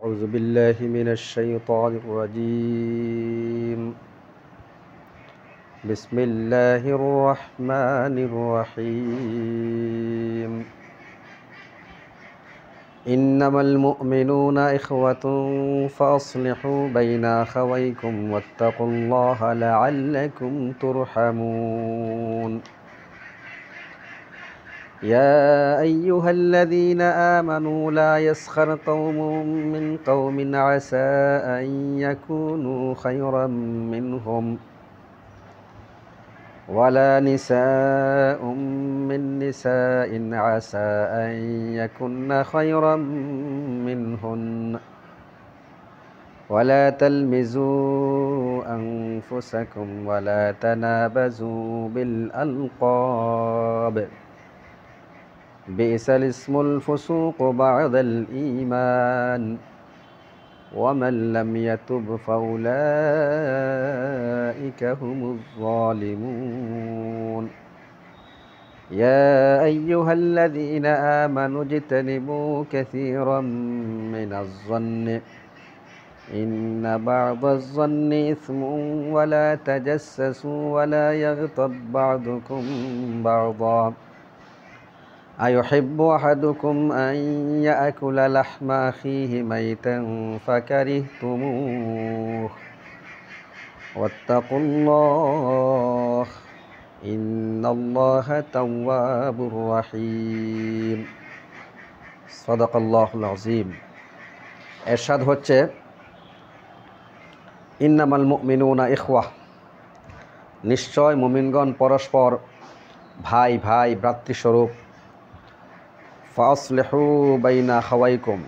أعوذ بالله من الشيطان الرجيم. بسم الله الرحمن الرحيم. إنما المؤمنون إخوة فأصلحوا بين أخويكم واتقوا الله لعلكم ترحمون. يا أيها الذين آمنوا لا يسخر قوم من قوم عسى أن يكونوا خيرا منهم ولا نساء من نساء عسى أن يكن خيرا منهن ولا تلمزوا أنفسكم ولا تنابزوا بالألقاب بئس الاسم الفسوق بعد الإيمان ومن لم يتب فأولئك هم الظالمون. يا أيها الذين آمنوا اجتنبوا كثيرا من الظن إن بعض الظن إثم ولا تجسسوا ولا يغتب بعضكم بعضا أيحب أحدكم أن يأكل لحم أخيه ميتا فكرهتموه واتقوا الله إن الله تواب رحيم. صدق الله العظيم. এরশাদ হচ্ছে ইন্নামাল মুমিনুনা ইখওয়াহ, নিশ্চয় মুমিনগণ পরস্পর ভাই ভাই ভ্রাতৃস্বরূপ। ফাসলিহু বাইনা আখাওয়াইকুম,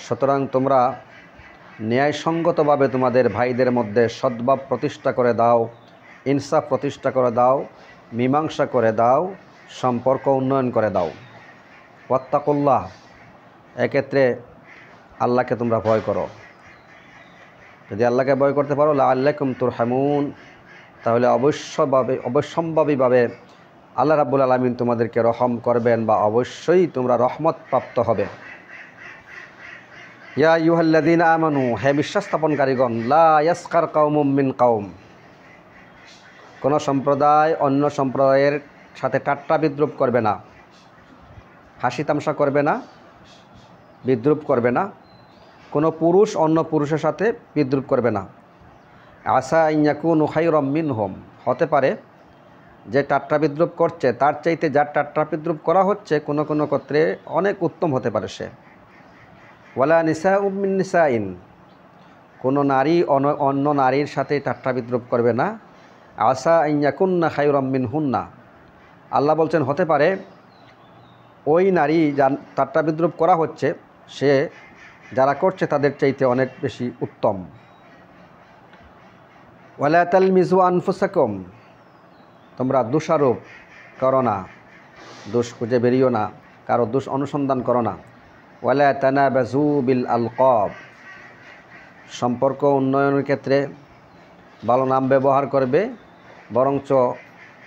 সুতরাং তোমরা ন্যায়সঙ্গতভাবে তোমাদের ভাইদের মধ্যে সদ্ভাব প্রতিষ্ঠা করে দাও, ইনসাফ প্রতিষ্ঠা করে দাও, মীমাংসা করে দাও, সম্পর্ক উন্নয়ন করে দাও। ওয়াত্তাকুল্লাহ, এক্ষেত্রে আল্লাহকে তোমরা ভয় করো। যদি আল্লাহকে ভয় করতে পারো লাআল্লাকুম তুরহামুন, তাহলে অবশ্যম্ভাবীভাবে আল্লাহ রাব্বুল আলামিন তোমাদেরকে রহম করবেন বা অবশ্যই তোমরা রহমত প্রাপ্ত হবে। ইয়া আইয়ুহাল্লাযীনা আমানু, হে বিশ্বাস স্থাপনকারীগণ, লা ইয়াসখার কওমুম মিন কওম, কোনো সম্প্রদায় অন্য সম্প্রদায়ের সাথে ঠাট্টা বিদ্রূপ করবে না, হাসি তামসা করবে না, বিদ্রূপ করবে না। কোনো পুরুষ অন্য পুরুষের সাথে বিদ্রূপ করবে না। আসা আন ইয়াকুনু খায়রাম মিনহুম, হতে পারে যে ঠাট্টা বিদ্রূপ করছে তার চাইতে যার ঠাট্টা বিদ্রূপ করা হচ্ছে কোনো কোনো ক্ষেত্রে অনেক উত্তম হতে পারে সে। ওয়ালা নিসাউম মিন নিসাইন, কোনো নারী অন্য নারীর সাথে ঠাট্টা বিদ্রূপ করবে না। আসা আন ইয়াকুন্না খায়রাম মিনহুন্না, আল্লাহ বলছেন হতে পারে ওই নারী যার ঠাট্টা বিদ্রূপ করা হচ্ছে সে যারা করছে তাদের চাইতে অনেক বেশি উত্তম। ওয়ালা তালমিজু আনফুসাকুম, তোমরা দোষারোপ করো না, দোষ খুঁজে বেরিও না, কারো দোষ অনুসন্ধান করো না। ওয়ালা তানাবাজু বিল আলকাব, সম্পর্ক উন্নয়নের ক্ষেত্রে ভালো নাম ব্যবহার করবে, বরঞ্চ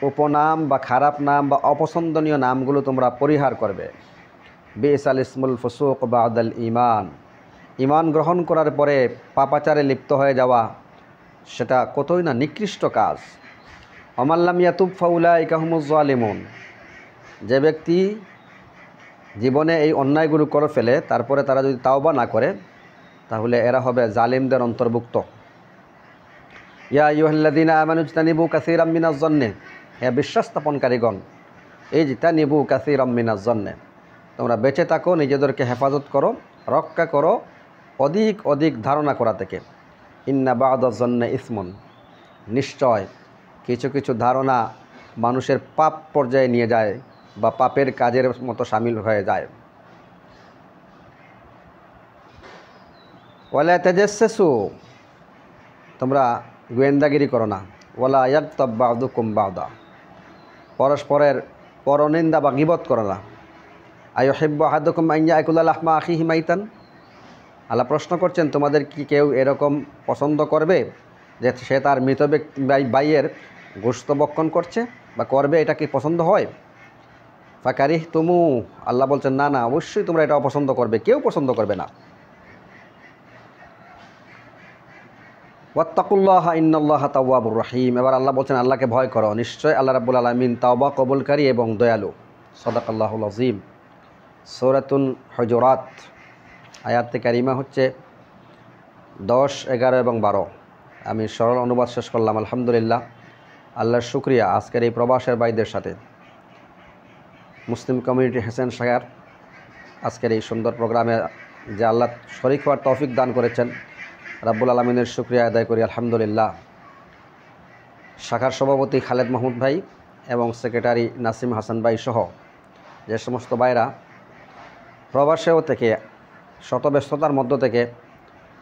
উপনাম বা খারাপ নাম বা অপছন্দনীয় নামগুলো তোমরা পরিহার করবে। বিসাল ইসমুল ফুসুক বাদাল ঈমান, ঈমান গ্রহণ করার পরে পাপাচারে লিপ্ত হয়ে যাওয়া সেটা কতই না নিকৃষ্ট কাজ। অমাল্লাম ইয়াতুব ফাউলাইকা হুমুজ জালিমুন, যে ব্যক্তি জীবনে এই অন্যায়গুলো করে ফেলে তারপরে তারা যদি তাওবা না করে তাহলে এরা হবে জালিমদের অন্তর্ভুক্ত। ইয়া আইয়ুহাল্লাযীনা আমানু ইজতানিবু কাসীরাম মিনাজ যন্নি, হে বিশ্বাস স্থাপনকারীগণ, ইজতানিবু কাসীরাম মিনাজ যন্নি, তোমরা বেঁচে থাকো, নিজেদেরকে হেফাজত করো, রক্ষা করো অধিক অধিক ধারণা করা থেকে। ইন্না বা'দাজ যন্নি ইসমুন, নিশ্চয় কিছু কিছু ধারণা মানুষের পাপ পর্যায়ে নিয়ে যায় বা পাপের কাজের মতো শামিল হয়ে যায়। ওয়ালা তাজাসসু, তোমরা গোয়েন্দাগিরি করো না। ওয়ালা ইয়াগতাব বা'দুকুম বা'দা, পরস্পরের পরনিন্দা বা গীবত করো না। আইয়ুহিব্বু আহাদুকুম আন ইয়াকুলা লাহমা আখিহি মাইতান, আল্লাহ প্রশ্ন করছেন তোমাদের কি কেউ এরকম পছন্দ করবে যে সে তার মৃত ভাইয়ের গোশত ভক্ষণ করছে বা করবে, এটা কি পছন্দ হয়? ফাকারিহতুমু, আল্লাহ বলছেন না না, অবশ্যই তোমরা এটা অপছন্দ করবে, কেউ পছন্দ করবে না। ওয়াত্তাকুল্লাহা ইন্নাল্লাহা তাওয়াবুর রহিম। এবার আল্লাহ বলছেন, আল্লাহকে ভয় করো, নিশ্চয় আল্লাহ রাব্বুল আলামিন তাওবা কবুলকারী এবং দয়ালু। সাদাকাল্লাহুল আযীম। সূরাতুল হুজুরাত আয়াতে কারিমা হচ্ছে 10, 11 এবং 12। আমি সরল অনুবাদ শেষ করলাম। আলহামদুলিল্লাহ, আল্লাহর শুকরিয়া আজকের এই প্রবাসের ভাইদের সাথে মুসলিম কমিউনিটি হাসান শায়ার আজকের এই সুন্দর প্রোগ্রামে যে আল্লাহ শরীক হওয়ার তৌফিক দান করেছেন, রাব্বুল আলামিনের শুকরিয়া আদায় করি আলহামদুলিল্লাহ। শাখার সভাপতি খালেদ মাহমুদ ভাই এবং সেক্রেটারি নাসিম হাসান ভাই সহ যে সমস্ত ভাইরা প্রবাসেও থেকে শত ব্যস্ততার মধ্য থেকে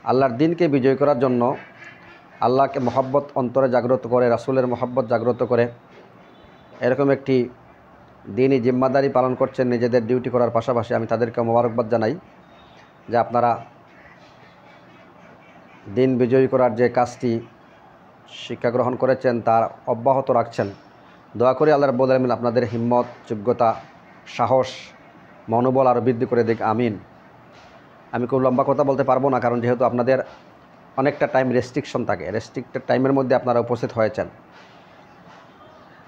আল্লাহর দিনকে বিজয় করার জন্য আল্লাহকে মহব্বত অন্তরে জাগ্রত করে, রাসূলের মহব্বত জাগ্রত করে এরকম একটি দিনই জিম্মাদারি পালন করছেন নিজেদের ডিউটি করার পাশাপাশি, আমি তাদেরকে মোবারকবাদ জানাই যে আপনারা দিন বিজয়ী করার যে কাজটি শিক্ষা গ্রহণ করেছেন তার অব্যাহত রাখছেন। দোয়া করি আল্লাহ রাব্বুল আলামিন আপনাদের হিম্মত, যোগ্যতা, সাহস, মনোবল আরও বৃদ্ধি করে দিক, আমিন। আমি খুব লম্বা কথা বলতে পারবো না, কারণ যেহেতু আপনাদের অনেকটা টাইম রেস্ট্রিকশন থাকে, রেস্ট্রিক্টেড টাইমের মধ্যে আপনারা উপস্থিত হয়েছেন।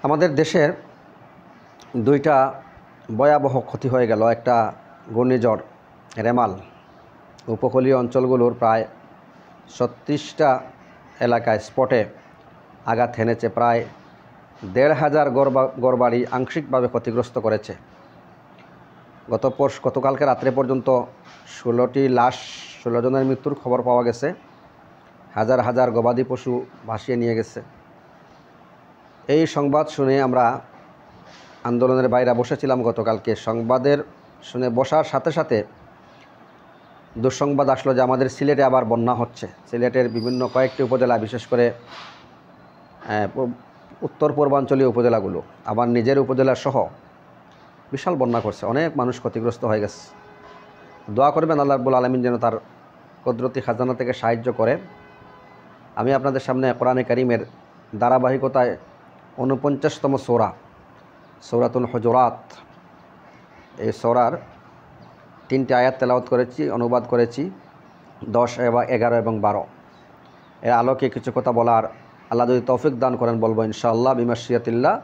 আমাদের দেশের দুইটা ভয়াবহ ক্ষতি হয়ে গেল। একটা ঘূর্ণিঝড় রেমাল উপকূলীয় অঞ্চলগুলোর প্রায় 36টা এলাকায় স্পটে আঘাত হেনেছে। প্রায় 1,500 ঘরবাড়ি আংশিকভাবে ক্ষতিগ্রস্ত করেছে। গতকালকে রাত্রে পর্যন্ত 16টি লাশ, 16 জনের মৃত্যুর খবর পাওয়া গেছে। হাজার হাজার গবাদি পশু ভাসিয়ে নিয়ে গেছে। এই সংবাদ শুনে আমরা আন্দোলনের বাইরে বসেছিলাম গতকালকে। সংবাদের শুনে বসার সাথে সাথে দুঃসংবাদ আসলো যে আমাদের সিলেটে আবার বন্যা হচ্ছে। সিলেটের বিভিন্ন কয়েকটি উপজেলা, বিশেষ করে উত্তর পূর্বাঞ্চলীয় উপজেলাগুলো, আবার নিজের উপজেলা সহ বিশাল বন্যা করছে। অনেক মানুষ ক্ষতিগ্রস্ত হয়ে গেছে। দোয়া করবেন আল্লাহ রাব্বুল আলামিন যেন তার কুদরতি খাজানা থেকে সাহায্য করে। আমি আপনাদের সামনে কোরআনে কারীমের ধারাবাহিকতায় 49তম সূরা, সূরাতুল হুজুরাত, এই সূরার 3টি আয়াত তেলাওয়াত করেছি, অনুবাদ করেছি, 10, 11 এবং 12। এর আলোকে কিছু কথা বলার আল্লাহ যদি তৌফিক দান করেন বলবো ইনশাআল্লাহ। বিমাশিয়াতিল্লাহ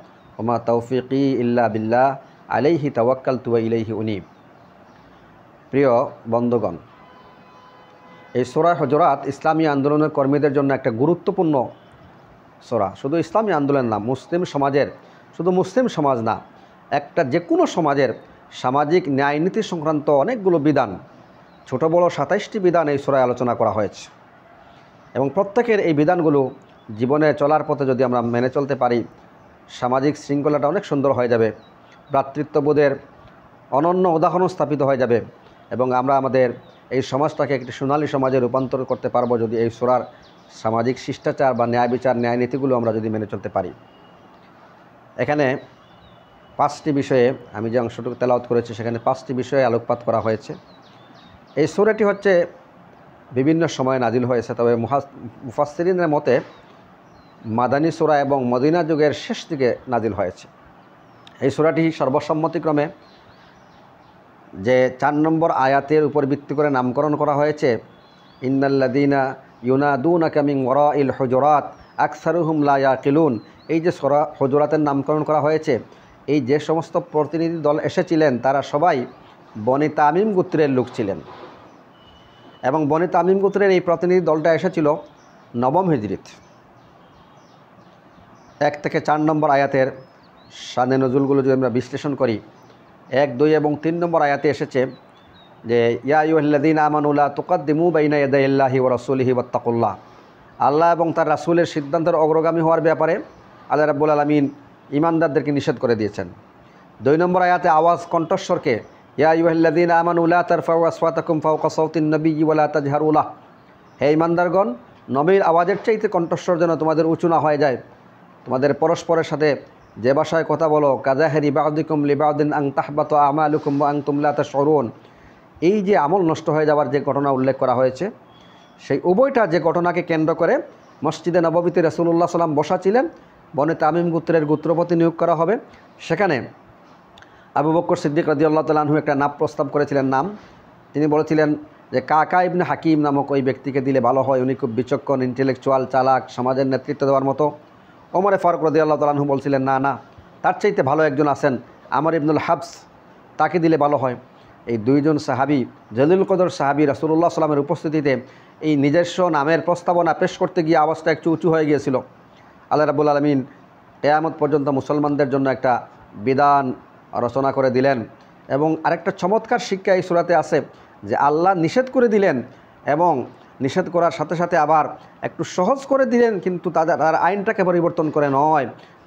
ওমা তৌফিকি ইল্লা বিল্লাহ আলাইহি তাওয়াক্কালতু ওয়া ইলাইহি উনীব। প্রিয় বন্ধুগণ, এই সূরা হুজুরাত ইসলামী আন্দোলনের কর্মীদের জন্য একটা গুরুত্বপূর্ণ সূরা। শুধু ইসলামী আন্দোলন না, মুসলিম সমাজের, শুধু মুসলিম সমাজ না, একটা যে কোনো সমাজের সামাজিক ন্যায় নীতি সংক্রান্ত অনেকগুলো বিধান, ছোট বড় 27টি বিধান এই সূরায় আলোচনা করা হয়েছে। এবং প্রত্যেকের এই বিধানগুলো জীবনে চলার পথে যদি আমরা মেনে চলতে পারি, সামাজিক শৃঙ্খলাটা অনেক সুন্দর হয়ে যাবে, ভ্রাতৃত্ববোধের অনন্য উদাহরণ স্থাপিত হয়ে যাবে এবং আমরা আমাদের এই সমাজটাকে একটি সোনালী সমাজে রূপান্তর করতে পারবো যদি এই সূরার সামাজিক শিষ্টাচার বা ন্যায় বিচার, ন্যায় নীতিগুলো আমরা যদি মেনে চলতে পারি। এখানে 5টি বিষয়ে, আমি যে অংশটুকু তেলাওয়াত করেছি সেখানে 5টি বিষয়ে আলোকপাত করা হয়েছে। এই সূরাটি হচ্ছে বিভিন্ন সময়ে নাজিল হয়েছে, তবে মুফাসসিরিনের মতে মাদানী সূরা এবং মদিনা যুগের শেষ দিকে নাজিল হয়েছে। এই সূরাটি সর্বসম্মতিক্রমে যে 4 নম্বর আয়াতের উপর ভিত্তি করে নামকরণ করা হয়েছে, ইন্নাল্লাযীনা ইউনাদুনাকা মিন ওয়ারাইল হুজুরাত আকসারুহুম লা ইয়াকিলুন। এই যে সূরা হুজুরাতের নামকরণ করা হয়েছে, এই যে সমস্ত প্রতিনিধি দল এসেছিলেন তারা সবাই বনি তামিম গোত্রের লোক ছিলেন এবং বনি তামিম গোত্রের এই প্রতিনিধি দলটা এসেছিল 9ম হিজরিতে। 1 থেকে 4 নম্বর আয়াতের শানে নজুলগুলো যদি আমরা বিশ্লেষণ করি, 1, 2 এবং 3 নম্বর আয়াতে এসেছে যে ইয়া আইয়ুহাল্লাযীনা আমানু লা তুকদ্দিমু বাইনা ইয়াদাইল্লাহি ওয়া রাসূলিহি ওয়াত্তাকুল্লাহ। আল্লাহ এবং তার রাসূলের সিদ্ধান্তের অগ্রগামী হওয়ার ব্যাপারে আল্লাহ রাব্বুল আলামিন ঈমানদারদেরকে নিষেধ করে দিয়েছেন। 2 নম্বর আয়াতে আওয়াজ কণ্ঠস্বরকে ইয়া আইয়ুহাল্লাযীনা আমানু লা তারফাউ আসওয়াতাকুম ফাওকা সাওতিন নাবিয়্যি ওয়া লা তাজহারু লাহ। হে ঈমানদারগণ, নবীর আওয়াজের চাইতে কণ্ঠস্বর যেন তোমাদের উঁচু না হয়ে যায়। তোমাদের পরস্পরের সাথে যে ভাষায় কথা বলো, কাযাহিরি বা'দিকুম লিবা'দিন আন তাহবাতা আমালুকুম ওয়া আনতুম লা তাশউরুন। এই যে আমল নষ্ট হয়ে যাওয়ার যে ঘটনা উল্লেখ করা হয়েছে, সেই উভয়টা যে ঘটনাকে কেন্দ্র করে মসজিদে নববীতে রাসূলুল্লাহ সাল্লাম বসা ছিলেন। বনে তামিম গোত্রের গোত্রপতি নিয়োগ করা হবে। সেখানে আবু বকর সিদ্দিক রাদিয়াল্লাহু তাআলা আনহু একটা নাম প্রস্তাব করেছিলেন। নাম তিনি বলেছিলেন যে কাকা ইবনে হাকিম নামক ওই ব্যক্তিকে দিলে ভালো হয়, উনি খুব বিচক্ষণ, ইন্টেলেকচুয়াল, চালাক, সমাজের নেতৃত্ব দেওয়ার মতো। ওমরে ফারুক রাদিয়াল্লাহু তাআলা আনহু বলছিলেন না না, তার চাইতে ভালো একজন আছেন, আমর ইবনুল হাবস, তাকে দিলে ভালো হয়। এই দুইজন সাহাবী, জলিলুল কদর সাহাবী রাসূলুল্লাহ সাল্লামের উপস্থিতিতে এই নিজস্ব নামের প্রস্তাবনা পেশ করতে গিয়ে আওয়াজটা একটু উঁচু হয়ে গিয়েছিল। আল্লাহ রাব্বুল আলামিন কিয়ামত পর্যন্ত মুসলমানদের জন্য একটা বিধান রচনা করে দিলেন। এবং আরেকটা চমৎকার শিক্ষা এই সূরাতে আছে যে আল্লাহ নিষেধ করে দিলেন এবং নিষেধ করার সাথে সাথে আবার একটু সহজ করে দিলেন, কিন্তু তার আইনটাকে পরিবর্তন করে নয়,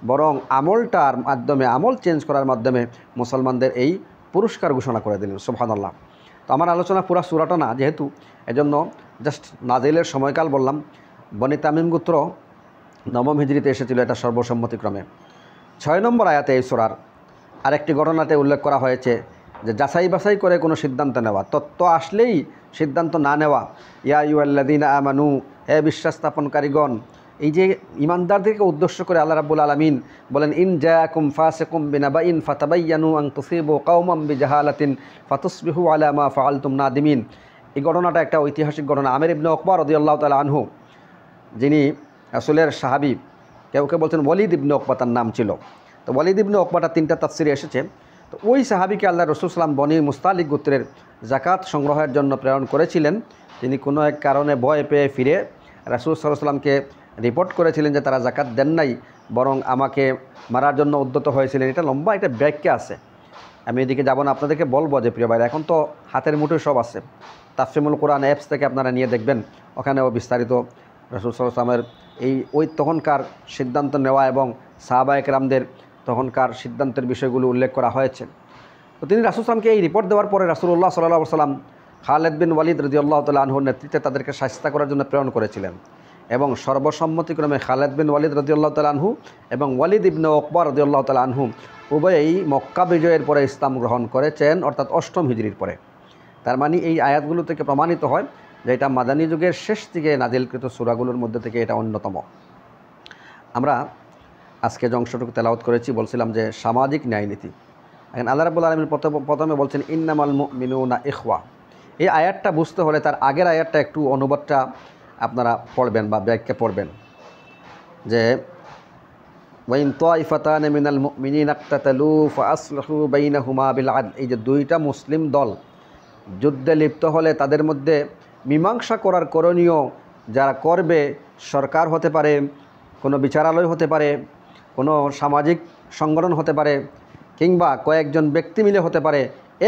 বরং আমলটার মাধ্যমে, আমল চেঞ্জ করার মাধ্যমে মুসলমানদের এই পুরস্কার ঘোষণা করে দিলেন। সুবহানাল্লাহ। তো আমার আলোচনা পুরা সূরাটা না, যেহেতু এজন্য জাস্ট নাজিলের সময়কাল বললাম। বনি তামিম গোত্র 9ম হিজরিতে এসেছিল, এটা সর্বসম্মতিক্রমে। 6 নম্বর আয়াতে এই সূরার আরেকটি ঘটনাতে উল্লেখ করা হয়েছে যে যাচাই বাছাই করে কোনো সিদ্ধান্ত নেওয়া, তত্ত্ব আসলেই সিদ্ধান্ত না নেওয়া। ইয়া আইয়ুহাল্লাযীনা আমানু, হে বিশ্বাস স্থাপনকারীগণ। এই যে ইমানদারদেরকে উদ্দেশ্য করে আল্লাহ রাব্বুল আলামিন বলেন, ইন জাআকুম ফাসিকুম বিনাবাইন ফাতাবায়ানু আন তুসিবু কওমান বিজাহালাতিন ফাতুসবিহু আলা মা ফাআলতুম নাদিমিন। এই ঘটনাটা একটা ঐতিহাসিক ঘটনা। আমির ইবনে উকবা রাদিয়াল্লাহু তাআলা আনহু, যিনি রাসূলের সাহাবী, কেউ কেউ বলছেন ওয়ালিদ ইবনে উকবা তার নাম ছিল। তো ওয়ালিদ ইবনে উকবাটা 3টা তাফসিরে এসেছে। তো ওই সাহাবীকে আল্লাহ রাসূল সাল্লাম বনি মুস্তালিক গোত্রের যাকাত সংগ্রহের জন্য প্রেরণ করেছিলেন। তিনি কোনো এক কারণে ভয় পেয়ে ফিরে রাসূল সাল্লাল্লাহু আলাইহি সাল্লামকে রিপোর্ট করেছিলেন যে তারা যাকাত দেন নাই, বরং আমাকে মারার জন্য উদ্যত হয়েছিলেন। এটা লম্বা একটা ব্যাখ্যা আছে, আমি এদিকে যাব না, আপনাদেরকে বলবো যে প্রিয় ভাইরা, এখন তো হাতের মুঠোয় সব আছে। তাফসিরুল কোরআন অ্যাপস থেকে আপনারা নিয়ে দেখবেন, ওখানেও বিস্তারিত রাসূল সাল্লাল্লাহু আলাইহি ওয়াসাল্লামের ওই তখনকার সিদ্ধান্ত নেওয়া এবং সাহাবায়ে কেরামদের তখনকার সিদ্ধান্তের বিষয়গুলো উল্লেখ করা হয়েছে। তো তিনি রাসূল সাল্লামকে এই রিপোর্ট দেওয়ার পরে রাসূলুল্লাহ সাল্লাল্লাহু আলাইহি ওয়াসাল্লাম খালিদ বিন ওয়ালিদ রাদিয়াল্লাহু তাআলা আনহুর নেতৃত্বে তাদেরকে শায়েস্তা করার জন্য প্রেরণ করেছিলেন। এবং সর্বসম্মতিক্রমে খালিদ বিন ওয়ালিদ রাদিয়াল্লাহু তাআলা আনহু এবং ওয়ালিদ ইবনে উকবা রাদিয়াল্লাহু তাআলা আনহু উভয়েই মক্কা বিজয়ের পরে ইসলাম গ্রহণ করেছেন, অর্থাৎ 8ম হিজরির পরে। তার মানে এই আয়াতগুলো থেকে প্রমাণিত হয় যে এটা মাদানী যুগের শেষ দিকে নাজিলকৃত সূরাগুলোর মধ্যে থেকে এটা অন্যতম। আমরা আজকে যে অংশটুকু তেলাওয়াত করেছি, বলছিলাম যে সামাজিক ন্যায়নীতি। এখন আল্লাহ রাব্বুল আলামিন প্রথমে বলছেন ইন্নামাল মুমিনুনা ইখওয়া। এই আয়াতটা বুঝতে হলে তার আগের আয়াতটা একটু অনুবাদটা আপনারা পড়বেন বা ব্যাখ্যা পড়বেন, যে ওয়াইন তাইফাতানি মিনাল মুমিনিনা ইকতাতালু ফাআসলিহু বাইনাহুমা বিল আদল। এই যে দুইটা মুসলিম দল যুদ্ধে লিপ্ত হলে তাদের মধ্যে মীমাংসা করার করণীয় যারা করবে, সরকার হতে পারে, কোনো বিচারালয় হতে পারে, কোনো সামাজিক সংগঠন হতে পারে, কিংবা কয়েকজন ব্যক্তি মিলে হতে পারে,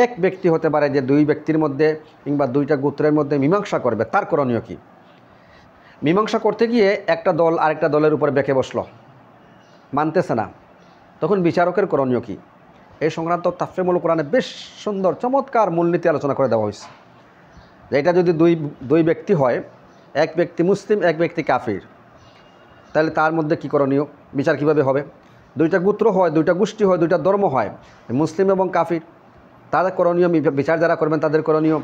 এক ব্যক্তি হতে পারে যে দুই ব্যক্তির মধ্যে কিংবা দুইটা গোত্রের মধ্যে মীমাংসা করবে, তার করণীয় কী? মীমাংসা করতে গিয়ে একটা দল আরেকটা দলের উপর বেঁকে বসলো, মানতেছে না, তখন বিচারকের করণীয় কী? এই সংক্রান্ত তাফসীরুল কোরআনে বেশ সুন্দর চমৎকার মূলনীতি আলোচনা করে দেওয়া হয়েছে। যে এটা যদি দুই ব্যক্তি হয়, এক ব্যক্তি মুসলিম, এক ব্যক্তি কাফির, তাহলে তার মধ্যে কী করণীয়, বিচার কীভাবে হবে? দুইটা গোত্র হয়, দুইটা গোষ্ঠী হয়, দুইটা ধর্ম হয়, মুসলিম এবং কাফির, তাদের করণীয় বিচার যারা করবেন তাদের করণীয়।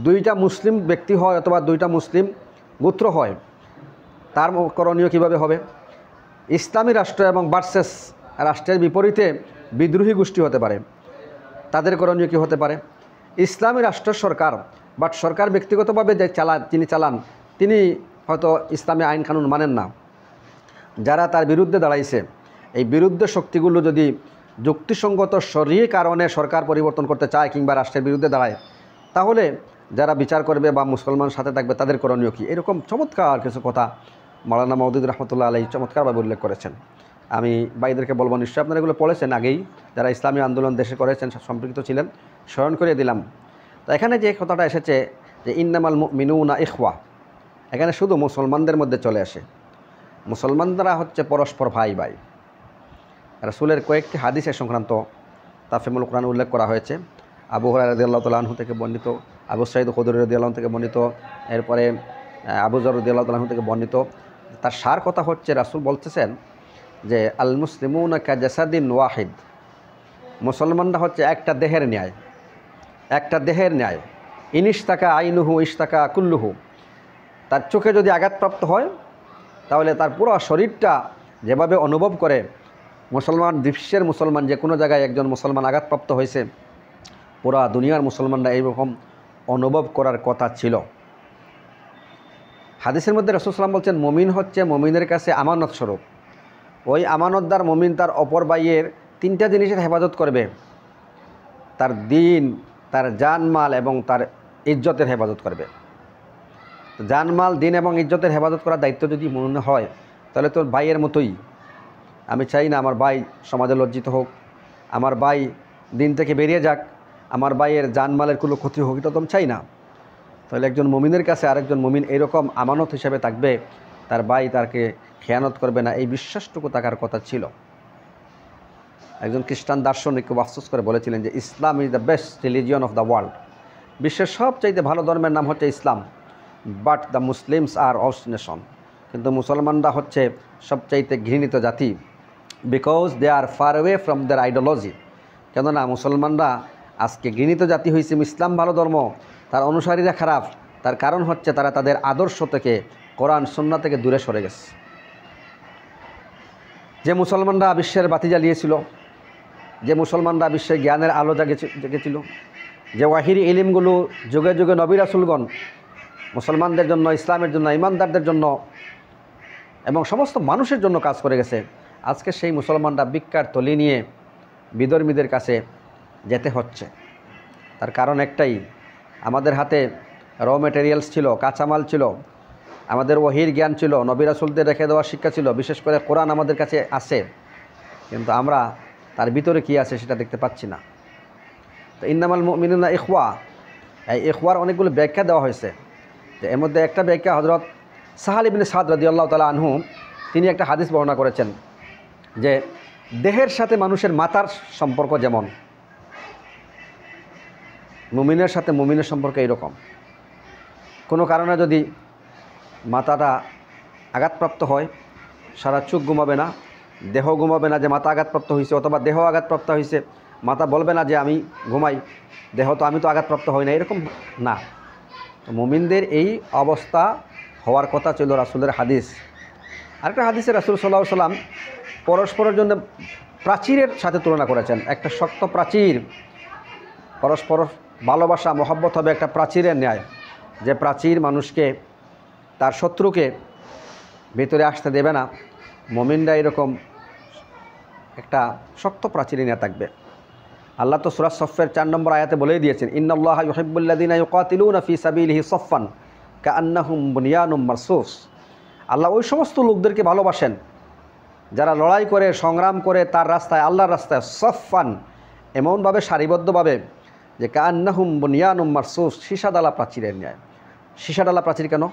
দুইটা মুসলিম ব্যক্তি হয় অথবা দুইটা মুসলিম গোত্র হয়, তার করণীয় কীভাবে হবে? ইসলামী রাষ্ট্র এবং ভার্সেস রাষ্ট্রের বিপরীতে বিদ্রোহী গোষ্ঠী হতে পারে, তাদের করণীয় কী হতে পারে? ইসলামী রাষ্ট্রের সরকার, বাট সরকার ব্যক্তিগতভাবে যে চালান তিনি হয়তো ইসলামী আইন কানুন মানেন না, যারা তার বিরুদ্ধে দাঁড়াইছে, এই বিরুদ্ধে শক্তিগুলো যদি যুক্তিসঙ্গত শরীয়ী কারণে সরকার পরিবর্তন করতে চায় কিংবা রাষ্ট্রের বিরুদ্ধে দাঁড়ায়, তাহলে যারা বিচার করবে বা মুসলমান সাথে থাকবে তাদের করণীয় কী? এরকম চমৎকার কিছু কথা মাওলানা মওদুদ রহমতুল্লাহ আলাইহি চমৎকারভাবে উল্লেখ করেছেন। আমি ভাইদেরকে বলবো, নিশ্চয়ই আপনারা এগুলো পড়েছেন আগেই, যারা ইসলামী আন্দোলন দেশে করেছেন, সম্পৃক্ত ছিলেন, স্মরণ করিয়ে দিলাম। তো এখানে যে কথাটা এসেছে যে ইন্নামাল মুমিনুনা ইখওয়া, এখানে শুধু মুসলমানদের মধ্যে চলে আসে। মুসলমানরা হচ্ছে পরস্পর ভাই ভাই। রাসূলের কয়েকটি হাদিসের সংক্রান্ত তাফসীরুল কোরআন উল্লেখ করা হয়েছে। আবু হুরায়রা রাদিয়াল্লাহু তাআলা আনহু থেকে বর্ণিত, আবু সাঈদ খুদরী রাদিয়াল্লাহু আনহু থেকে বর্ণিত, এরপরে আবু যর রাদিয়াল্লাহু তাআলা আনহু থেকে বর্ণিত। তার সার কথা হচ্ছে, রাসূল বলতেছেন যে আল মুসলিমুনা কাজাসাদিন ওয়াহিদ, মুসলমানরা হচ্ছে একটা দেহের ন্যায়, একটা দেহের ন্যায়। ইনিশতাকা আইনুহু ইশতাকা কুল্লুহু, তার চোখে যদি আঘাতপ্রাপ্ত হয় তাহলে তার পুরো শরীরটা যেভাবে অনুভব করে, মুসলমান, বিশ্বের মুসলমান যে কোনো জায়গায় একজন মুসলমান আঘাতপ্রাপ্ত হয়েছে, পুরা দুনিয়ার মুসলমানরা এইরকম অনুভব করার কথা ছিল। হাদিসের মধ্যে রাসূল সাল্লাল্লাহু আলাইহি ওয়াসাল্লাম বলছেন, মুমিন হচ্ছে মুমিনের কাছে আমানত স্বরূপ। ওই আমানতদার মুমিন তার অপর ভাইয়ের তিনটা জিনিসের হেফাজত করবে: তার দিন, তার জানমাল এবং তার ইজ্জতের হেফাজত করবে। জানমাল, দিন এবং ইজ্জতের হেফাজত করার দায়িত্ব যদি মনে হয়, তাহলে তোর ভাইয়ের মতোই। আমি চাই না আমার ভাই সমাজে লজ্জিত হোক, আমার ভাই দিন থেকে বেরিয়ে যাক, আমার ভাইয়ের জানমালের কোনো ক্ষতি হোক, এটা তো আমি চাই না। তাহলে একজন মুমিনের কাছে আরেকজন মুমিন এরকম আমানত হিসেবে থাকবে, তার ভাই তাকে খেয়ানত করবে না, এই বিশ্বাসটুকু থাকার কথা ছিল। একজন খ্রিস্টান দার্শনিক খুব আফসোস করে বলেছিলেন যে Islam is the best religion of the world. বিশ্বের সবচাইতে ভালো ধর্মের নাম হচ্ছে ইসলাম, but the Muslims are worst nation. কিন্তু মুসলমানরা হচ্ছে সবচাইতে ঘৃণিত জাতি, because they are far away from their ideology. কেননা মুসলমানরা আজকে ঘৃণিত জাতি হয়েছে। ইসলাম ভালো ধর্ম, তার অনুসারীরা খারাপ। তার কারণ হচ্ছে তারা তাদের আদর্শ থেকে, কোরআন সুন্নাহ থেকে দূরে সরে গেছে। যে মুসলমানরা বিশ্বের বাতি জ্বালিয়েছিল, যে মুসলমানরা বিশ্বের জ্ঞানের আলো জেগেছিল, যে ওয়াহিরি ইলিমগুলো যুগে যুগে নবী রাসূলগণ মুসলমানদের জন্য, ইসলামের জন্য, ইমানদারদের জন্য এবং সমস্ত মানুষের জন্য কাজ করে গেছে, আজকে সেই মুসলমানরা ভিক্ষার থলি নিয়ে বিধর্মীদের কাছে যেতে হচ্ছে। তার কারণ একটাই, আমাদের হাতে র মেটেরিয়ালস ছিল, কাঁচামাল ছিল, আমাদের ওয়াহির জ্ঞান ছিল, নবী রাসূলদের রেখে দেওয়া শিক্ষা ছিল, বিশেষ করে কোরআন আমাদের কাছে আছে, কিন্তু আমরা তার ভিতরে কী আছে সেটা দেখতে পাচ্ছি না। তো ইন্নামাল মুমিনুনা ইখওয়া, এই ইখওয়ার অনেকগুলো ব্যাখ্যা দেওয়া হয়েছে। যে এর মধ্যে একটা ব্যাখ্যা হযরত সাহাল ইবনে সাদ রাদিয়াল্লাহু তাআলা আনহু, তিনি একটা হাদিস বর্ণনা করেছেন যে দেহের সাথে মানুষের মাথার সম্পর্ক যেমন, মুমিনের সাথে মুমিনের সম্পর্ক এইরকম। কোনো কারণে যদি মাথাটা আঘাতপ্রাপ্ত হয়, সারা চোখ ঘুমাবে না, দেহ ঘুমাবে না যে মাথা আঘাতপ্রাপ্ত হয়েছে, অথবা দেহ আঘাতপ্রাপ্ত হয়েছে, মাথা বলবে না যে আমি ঘুমাই, দেহ তো আমি তো আঘাতপ্রাপ্ত হই না, এরকম না। তো মুমিনদের এই অবস্থা হওয়ার কথা ছিল রাসূলের হাদিস। আরেকটা হাদিসে রাসূল সাল্লাল্লাহু আলাইহি ওয়াসাল্লাম পরস্পরের জন্য প্রাচীরের সাথে তুলনা করেছেন। একটা শক্ত প্রাচীর, পরস্পর ভালোবাসা মহব্বত হবে একটা প্রাচীরের ন্যায়, যে প্রাচীর মানুষকে, তার শত্রুকে ভিতরে আসতে দেবে না। মুমিনরা এরকম একটা শক্ত প্রাচীর নিয়ে থাকবে। আল্লাহ তো সূরা সফের 4 নম্বর আয়াতে বলেই দিয়েছেন, ইন্নাল্লাহা ইউহিব্বুল্লাযীনা ইউকাতিলুনা ফী সাবিলিহি সাফফান কাআন্নাহুম বুনিয়ানুম মারসুস। আল্লাহ ওই সমস্ত লোকদেরকে ভালোবাসেন যারা লড়াই করে, সংগ্রাম করে তার রাস্তায়, আল্লাহর রাস্তায়, সাফফান, এমনভাবে সারিবদ্ধভাবে যে কাআন্নাহুম বুনিয়ানুম মারসুস, সীসাডালা প্রাচীরের ন্যায়। সীসাডালা প্রাচীর কেন?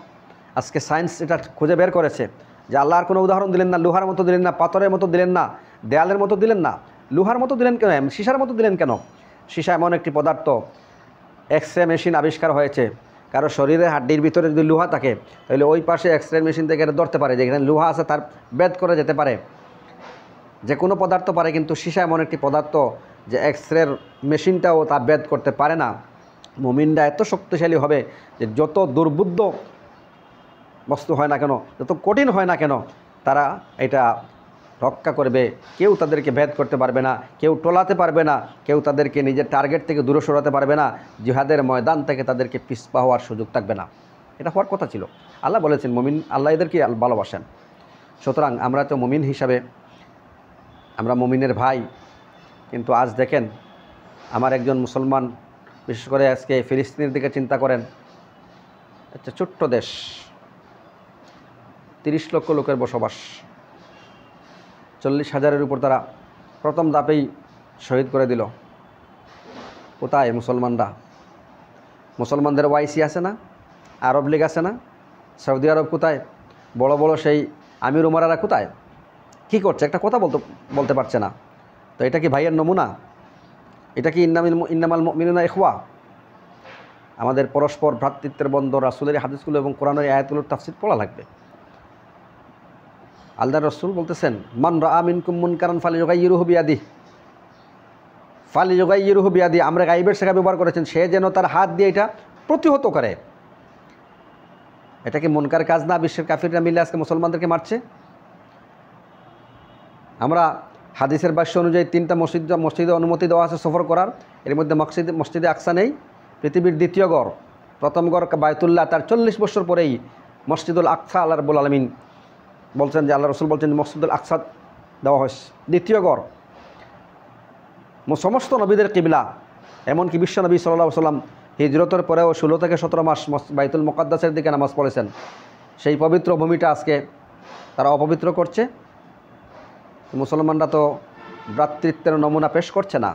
আজকে সায়েন্স এটা খুঁজে বের করেছে যে আল্লাহর কোনো উদাহরণ দিলেন না, লোহার মতো দিলেন না, পাথরের মতো দিলেন না, দেয়ালের মতো দিলেন না, লোহার মতো দিলেন কেন, সীসার মতো দিলেন কেন? সীসা এমন একটি পদার্থ, এক্সরে মেশিন আবিষ্কার হয়েছে। কারো শরীরের হাড্ডির ভিতরে যদি লোহা থাকে, তাহলে ওই পাশে এক্সরে মেশিন থেকে এটা ধরতে পারে যে এখানে লোহা আছে, তার ভেদ করে যেতে পারে। যে কোনো পদার্থ পারে, কিন্তু সীসা এমন একটি পদার্থ যে এক্সরের মেশিনটাও তা ভেদ করতে পারে না। মুমিনরা এত শক্তিশালী হবে যে যত দুর্বুদ্ধ বস্তু হয় না কেন, যত কঠিন হয় না কেন, তারা এটা রক্ষা করবে। কেউ তাদেরকে ভেদ করতে পারবে না, কেউ টোলাতে পারবে না, কেউ তাদেরকে নিজের টার্গেট থেকে দূরে সরাতে পারবে না, জিহাদের ময়দান থেকে তাদেরকে পিছপা হওয়ার সুযোগ থাকবে না। এটা হওয়ার কথা ছিল। আল্লাহ বলেছেন মুমিন, আল্লাহ এদেরকে ভালোবাসেন। সুতরাং আমরা তো মুমিন হিসাবে, আমরা মুমিনের ভাই। কিন্তু আজ দেখেন, আমার একজন মুসলমান, বিশেষ করে আজকে ফিলিস্তিনের দিকে চিন্তা করেন, একটা ছোট্ট দেশ, 30 লক্ষ লোকের বসবাস, 40,000-এর উপর তারা প্রথম ধাপেই শহীদ করে দিল। কোথায় মুসলমানরা? মুসলমানদের ওয়াইসি আছে না, আরব লীগ আছে না, সৌদি আরব কোথায়, বড় বড় সেই আমির উমারারা কোথায়, কী করছে? একটা কথা বলতে পারছে না। তো এটা কি ভাইয়ের নমুনা? এটা কি ইন্নামাল মুমিনুনা ইখওয়া? আমাদের পরস্পর ভ্রাতৃত্বের বন্ধন রাসূলের হাদিসগুলো এবং কোরআনের আয়াতগুলোর তাফসীর পড়া লাগবে। আল্লাহর রাসূল বলতেছেন, মান রাআ মিনকুম মুনকারান ফালিয়ুগাইয়িরুহু বিয়াদিহি, ফালিয়ুগাইয়িরুহু বিয়াদিহি। আমরা গাইবের শেখা ব্যবহার করেছেন, সে যেন তার হাত দিয়ে এটা প্রতিহত করে। এটা কি মুনকার কাজ না? বিশ্বের কাফিররা মিলে আজকে মুসলমানদেরকে মারছে। আমরা হাদিসের ভাষ্য অনুযায়ী 3টা মসজিদে অনুমতি দেওয়া আছে সফর করার, এর মধ্যে মসজিদে আকসা নেই, পৃথিবীর দ্বিতীয় গড়। প্রথম ঘর বায়তুল্লাহ, তার 40 বছর পরেই মসজিদুল আকসা আল্লাহ রাব্বুল আলামিন বলছেন যে, আল্লাহ রসুল বলছেন মসজিদুল আকসা দেওয়া হয়েছে। দ্বিতীয় ঘর সমস্ত নবীদের কিবলা, এমনকি বিশ্ব নবী সাল্লাল্লাহু আলাইহি ওয়াসাল্লাম হিজরতের পরেও 16 থেকে 17 মাস বাইতুল মুকাদ্দাসের দিকে নামাজ পড়েছেন। সেই পবিত্র ভূমিটা আজকে তারা অপবিত্র করছে। মুসলমানরা তো ভ্রাতৃত্বের নমুনা পেশ করছে না,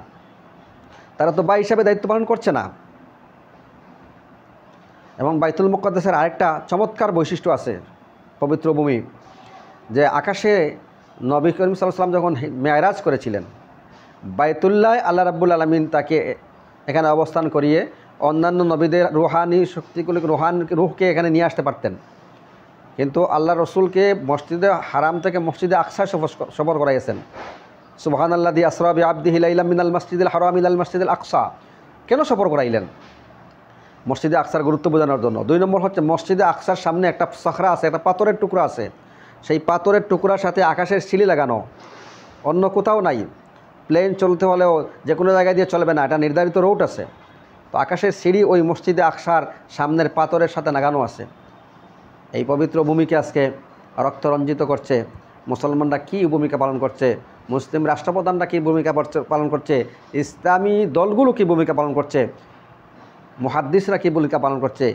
তারা তো ভাই হিসাবে দায়িত্ব পালন করছে না। এবং বাইতুল মুকাদ্দাসের আরেকটা চমৎকার বৈশিষ্ট্য আছে পবিত্র ভূমি, যে আকাশে নবী করিম সাল্লাল্লাহু আলাইহি ওয়াসাল্লাম যখন মেরাজ করেছিলেন, বাইতুল্লাহ আল্লাহ রাব্বুল আলামিন তাকে এখানে অবস্থান করিয়ে অন্যান্য নবীদের রুহানি শক্তিগুলিকে রুহকে এখানে নিয়ে আসতে পারতেন, কিন্তু আল্লাহ রসুলকে মসজিদে হারাম থেকে মসজিদে আকসা সফর করাইয়েছেন। সুবহানাল্লাযী আসরা বিআবদিহি লাইলাম মিনাল মাসজিদিল হারাম ইলাল মাসজিদিল আকসা। কেন সফর করাইলেন? মসজিদে আকসার গুরুত্ব বোঝানোর জন্য। 2 নম্বর হচ্ছে মসজিদে আকসার সামনে একটা সাখরা আছে, একটা পাথরের টুকরা আছে, সেই পাথরের টুকরার সাথে আকাশের সিঁড়ি লাগানো, অন্য কোথাও নাই। প্লেন চলতে হলেও যে কোনো জায়গায় দিয়ে চলবে না, এটা নির্ধারিত রুট আছে। তো আকাশের সিঁড়ি ওই মসজিদে আকসার সামনের পাথরের সাথে লাগানো আছে। এই পবিত্র ভূমিকে আজকে রক্তরঞ্জিত করছে। মুসলমানরা কী ভূমিকা পালন করছে, মুসলিম রাষ্ট্রপ্রধানরা কী ভূমিকা পালন করছে, ইসলামী দলগুলো কী ভূমিকা পালন করছে, মুহাদ্দিসরা কী ভূমিকা পালন করছে,